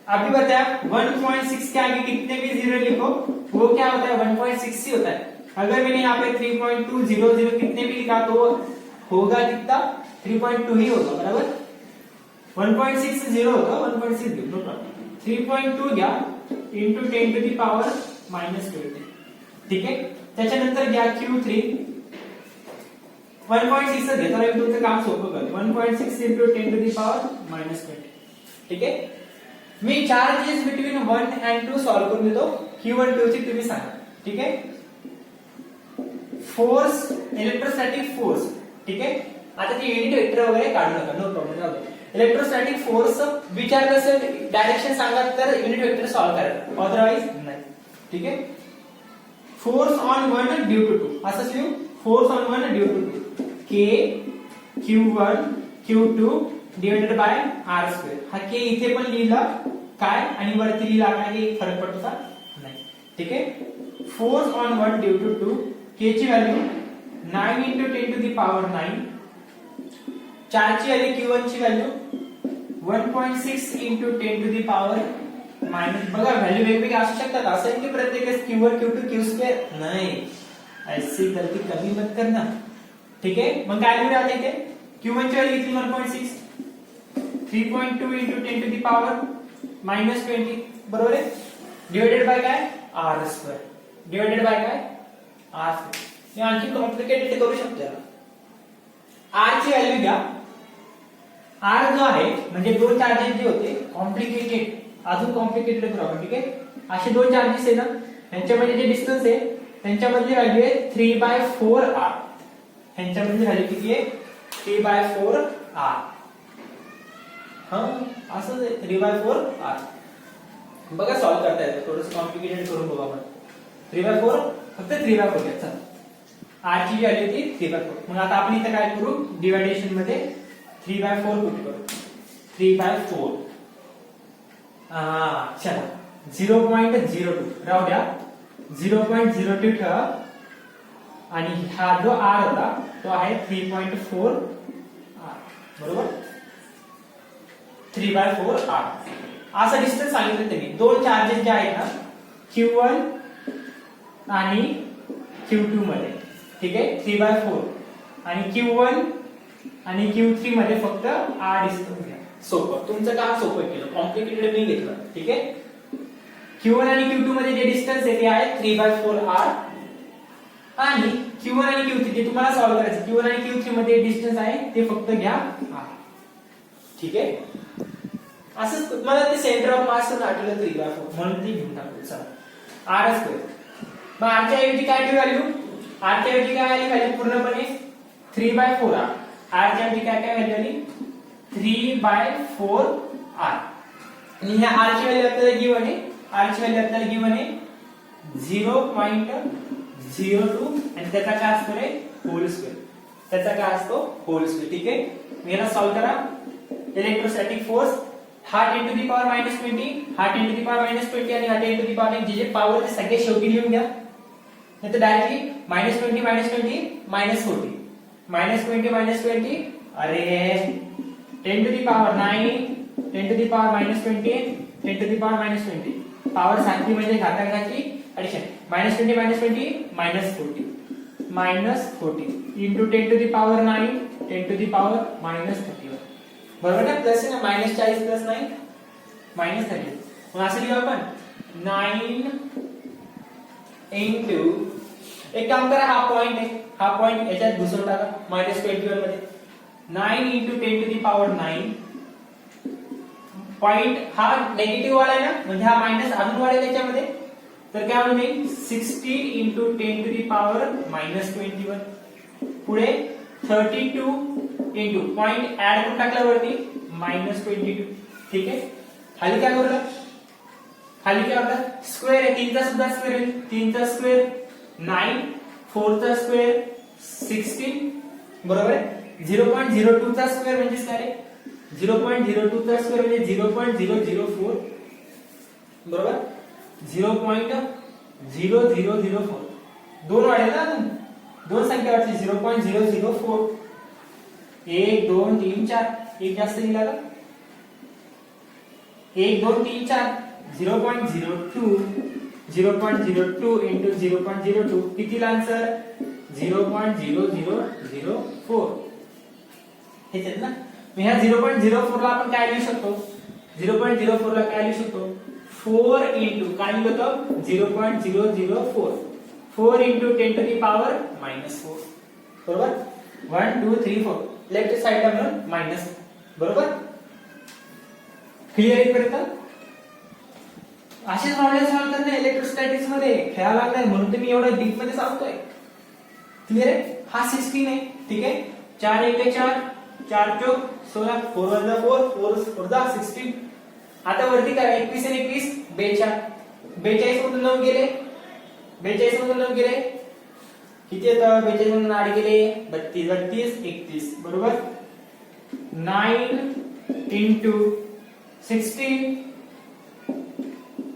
अभी बताया 1.6 के आगे कितने भी जीरो लिखो वो क्या होता है, 1.6 ही होता है. अगर मैंने यहाँ पे 3.200 कितने भी लिखा तो होगा कितना, 3.2 ही होगा, बराबर. 1.60 होगा, 1.60 नो प्रॉब्लम. 3.2 घ्या into 10 to the power -20. ठीक आहे. त्याच्यानंतर घ्या Q3 1.6 घेतो मी, तुमचं काम सोपं करतो. 1.6 into 10 to the power -20. ठीक आहे. मी चार्जेस बिटवीन 1 and 2 सॉल्व करून देतो. Q1 Q3 तुम्ही सांगा. ठीक आहे. फोर्स, इलेक्ट्रोस्टॅटिक फोर्स, ठीक आहे. आता ते युनिट वेक्टर वगैरे काढू नका, नो प्रॉब्लेम. राहू दे. इलेक्ट्रोस्टॅटिक फोर्स विचारलं असेल, डायरेक्शन सांगा तर युनिट वेक्टर सॉल्व करायचं, अदरवाइज नाही. ठीक आहे. फोर्स ऑन 1 ड्यू टू 2 असंच लिहू. Force on 1 due to 2 K Q1 Q2 divided by R². हा K इथे पण लिहिला काय आणि वरती लिहिला काय, हे फरक पडतो का नाही. ठीक आहे. Force on 1 due to 2, K ची value 9 into 10 to the power 9. चार्जची व्हॅल्यू Q1 ची value 1.6 into 10 to the power minus. बघा व्हॅल्यू वेगवेगळी असू शकतात, असं नाही की प्रत्येकच Q1 Q2 Q² नाही, ऐसी गलती कभी मत करना. ठीक आहे. मग काय लिहूया आता इथे, Q1 ची व्हॅल्यू किती 1.6, 3.2 into 10 to the power -20, बरोबर आहे. डिवाइडेड बाय काय, R². डिवाइडेड बाय काय, R². मी आणखी कॉम्प्लिकेटेड करू शकतो याला. R ची व्हॅल्यू घ्या. R जो आहे म्हणजे दोन चार्जेस जे होते कॉम्प्लिकेटेड, अजून कॉम्प्लिकेटेड करू आपण. ठीक आहे, असे दोन चार्जेस आहे ना, यांच्यामध्ये जे डिस्टन्स आहे त्यांच्यामधली व्हॅल्यू आहे 3/4r. यांच्यामधली व्हॅल्यू किती आहे? 3/4r. हा असं 3/4r. बघा सॉल्व करता येतं, थोडंसं कॉम्प्लिकेटेड करून बघू आपण. 3/4 फक्त 3/4 घ्या. चला, r ची व्हॅल्यू होती 3/4. मग आता आपण इथे काय करू, डिव्हायडेशन मध्ये 3/4 कुठे करू? 3/4. चला 0.02 राहू द्या, 0.02 ठेवा आणि हा जो r होता तो आहे 3.4r. बरोबर, 3/4r. असं डिस्टन्स सांगितलं त्यांनी. दोन चार्जेस जे आहेत ना, Q1 आणि Q2 मध्ये. ठीक आहे, 3/4 आणि Q1 आणि Q3 मध्ये फक्त r डिस्टन्स घ्या. सोपं, तुमचं काम सोपं केलं, कॉम्प्लिकेटेड मी घेतलं. ठीक आहे, Q1 आणि Q2 मध्ये जे डिस्टन्स आहे ते आहे 3/4r आणि Q1 आणि Q3 जे तुम्हाला सॉल्व्ह करायचं, Q1 आणि Q3 मध्ये डिस्टन्स आहे ते फक्त घ्या r. ठीक आहे, असंच मला ते सेंटर ऑफ मास आठवलं 3/4 म्हणून ते घेऊन टाकू. चला r स्क्वेअर. मग r च्या ऐवजी काय ठेवू व्हॅल्यू? r च्या ऐवजी काय आली व्हॅल्यू? पूर्णपणे 3/4r. r च्या ऐवजी काय व्हॅल्यू आली? 3/4r. आणि ह्या r ची व्हॅल्यू आपल्याला गिव्हन आहे, r ची व्हॅल्यू आपल्याला गिव्हन आहे 0.02 आणि त्याचा काय असतो रे? Hole square. त्याचा काय असतो? Whole square. ठीक आहे, मी याला सॉल्व करा. इलेक्ट्रोस्टॅटिक फोर्स हा 10 टू द पॉवर -20, हा 10 टू द पॉवर -20 आणि हा 10 टू द पॉवर जे पॉवर ते सगळे शेवटी लिहून घ्या. नाहीतर डायरेक्टली -20 -20 -40 -20 अरे 10 to the power 9 10 to the power -20 10 to the power -20 power सारखी म्हणजे घातांकाची addition. -20 -40 into 10 to the power 9 10 to the power -31. बरोबर ना? प्लस आहे ना, -40 प्लस 9 -30. मग असं लिहू आपण 9 into, एक काम करा, हा पॉइंट आहे, हा पॉइंट याच्यात घुसवून टाका -21 मध्ये. 9 into 10 to the power 9. Point हा नेगेटिव्ह वाला आहे ना, म्हणजे हा मायनस अजून वाढेल याच्यामध्ये. तर काय होईल? 16 into 10 to the power -21. पुढे 32 into पॉइंट ऍड करून टाकल्यावरती -22. ठीक आहे, खाली काय करूया? खाली काय होतं? स्क्वेअर आहे, 3 चा सुद्धा स्क्वेअर आहे. 3 चा स्क्वेअर 9, 4 चा स्क्वेअर 16. बरोबर आहे. 0.02 चा स्क्वेअर म्हणजे काय रे? 0.02 चा स्क्वेअर म्हणजे 0.004. बरोबर, 0.0004. दोन वाढेल ना, अजून दोन संख्या वाढली. 0.004. 1 2 3 4. एक जास्त दिला का? 1 2 3 4. 0.02 into 0.02 किती आन्सर? 0.0004. हे चल ना. मी ह्या 0.04 ला आपण काय लिहू शकतो? 0.04 ला काय लिहू शकतो? 4 into काय लिहिलं होतं? 0.004. 4 into 10 to the power -4. बरोबर, 1 2 3 4. लेफ्ट साइडला म्हणून मायनस. बरोबर, क्लिअर इथपर्यंत? असेच मॉडेल सॉल्व करणे इलेक्ट्रोस्टॅटिक्स मध्ये खेळायला लागलाय, म्हणून तुम्ही एवढं डीप मध्ये सांगतोय. क्लिअर आहे? हा 16 आहे. ठीक आहे, 4 1 4 4 चौक 16, 4 1 4 4 4 16. आता वरती करा, 21 आणि 21 42. 42 मधून 9 गेले, 42 मधून 9 गेले किती येतं? 42 मधून 8 गेले 32 32 31. बरोबर, 9 into 16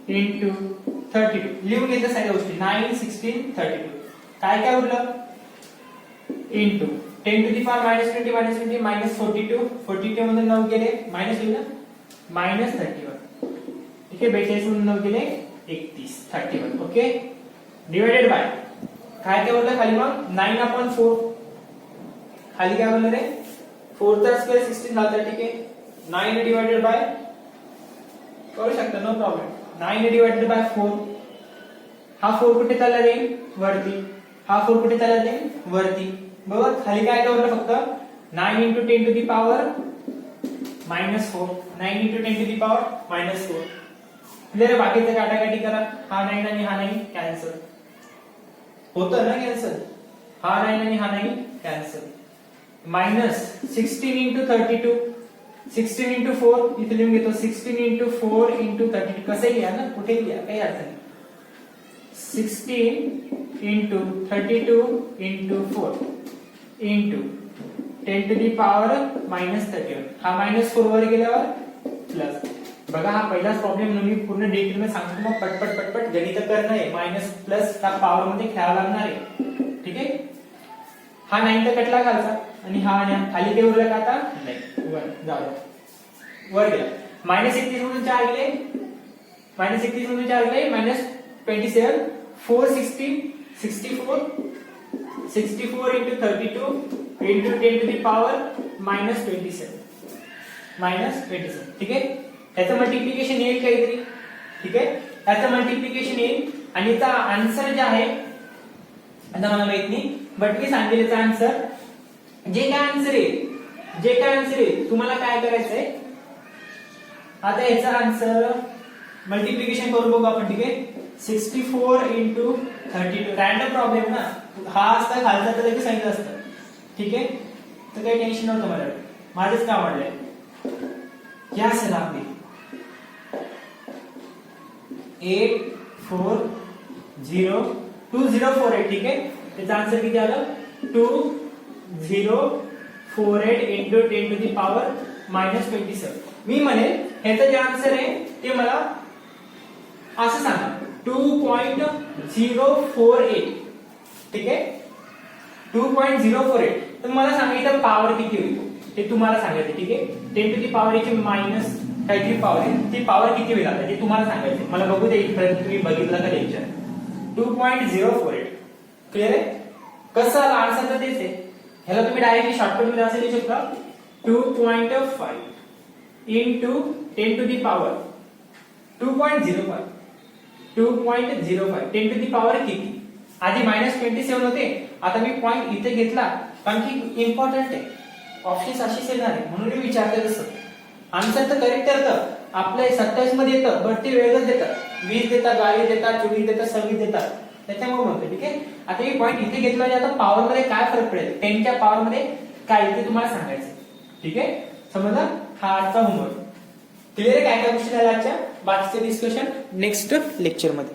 into 32. लिहून घेतलं सगळ्या गोष्टी. 9 16 32. काय काय उरलं? into 10 to the power -20 -42. 42 मधून 9 गेले मायनस लिहू ना, -31. ठीक आहे, 42 मधून 9 गेले 31 31. ओके, डिवाइडेड बाय काय काय होतं खाली? मग 9/4. खाली काय बोललं रे? 4 चा स्क्वेअर 16 झाला. ठीक आहे, 9 डिवाइडेड बाय, करू शकता, नो प्रॉब्लेम. 9 divided by 4. हा 4 कुठे चालला जाईल? वरती. हा 4 कुठे चालला जाईल? वरती. बरोबर, खाली काय काय उरलं? फक्त 9 into 10 to the power -4. 9 into 10 to the power -4. Clear? बाकीचं काटाकाटी करा, हा 9 आणि हा 9 कॅन्सल होतं ना, कॅन्सल. हा 9 आणि हा 9 कॅन्सल. मायनस 16 इंटू 32, 16 इंटू 4 इथे लिहून घेतो, 16 इंटू 4 इंटू 32 कसं लिहा ना, कुठे लिहा, काही अडचण नाही. 16 into 32 into 4 into 10 to the power -31. हा -4 वर गेल्यावर प्लस. बघा हा पहिलाच प्रॉब्लेम मी पूर्ण डिटेल मध्ये सांगतो, मग पटपट पटपट गणित करणं आहे. मायनस प्लस च्या पॉवर मध्ये खेळावं लागणार आहे. ठीक आहे. हा 9 तर कटला खालचा आणि हा खाली ते उरलं का आता नाही, वर जाऊ, वर गेला. -31 मधून 4 गेले, -31 मधून 4 गेले, -27, 460, 64, 64 into 32 into 10 to the power -27, -27. ठीक आहे. याचं मल्टिप्लिकेशन येईल काहीतरी. ठीक आहे. याचं मल्टिप्लिकेशन येईल आणि याचा आन्सर जे आहे आता मला माहित नाही, बट मी सांगेल याचा आन्सर. जे काय आन्सर आहे तुम्हाला काय करायचंय, आता याचा आन्सर मल्टिप्लिकेशन करून बघू आपण. ठीक आहे. 64 इंटू 32 रॅन्डम प्रॉब्लेम ना, हा असता खालचा तर लगेच सांगितलं असतं. ठीक आहे. तर काही टेन्शन नव्हतं मला, माझंच काम वाढलंय. क्या असेल आपली 8402048. ठीक आहे. त्याचा आन्सर किती आलं, 2048 इंटू 10 टू दी पॉवर -27. मी म्हणेल ह्याचं जे आन्सर आहे ते मला असं सांगा, 2.048. ठीक आहे. 2.048. तर मला सांगा इथं पॉवर किती होईल ते तुम्हाला सांगायचं. ठीक आहे. 10 टू दी पॉवर ची मायनस काहीतरी पॉवर आहे, ती पॉवर किती होईल आता ते तुम्हाला सांगायचं. मला बघू दे इथपर्यंत तुम्ही बघितलं का लेक्चर. 2.048. क्लिअर आहे. कसं आलं आन्सर तर तेच आहे. ह्याला तुम्ही डायरेक्टली शॉर्टकट मध्ये असं लिहू शकता, 2.5 into 10 to the power 2.05, 2.05 10 to the power किती. आधी -27 होते, आता मी पॉइंट इथे घेतला कारण की इम्पॉर्टंट आहे. ऑप्शन्स अशीच येणार आहे म्हणून मी विचारते. तसं आन्सर तर करेक्ट करतं आपल्या 27 मध्ये येतं, बट ते वेगळंच देतात. 20 देतात, 22 देतात, 24 देतात, 26 देतात, त्याच्यामुळे म्हणतो. ठीक आहे. आता मी पॉइंट इथे घेतला, आता पॉवर मध्ये काय फरक पडेल, 10 च्या पॉवर मध्ये काय ते तुम्हाला सांगायचं. ठीक आहे. समजा हा आजचा होमवर्क. क्लिअर आहे. काय काय गोष्टी झाल्या आजच्या, बाकीचे डिस्कशन नेक्स्ट लेक्चर मध्ये.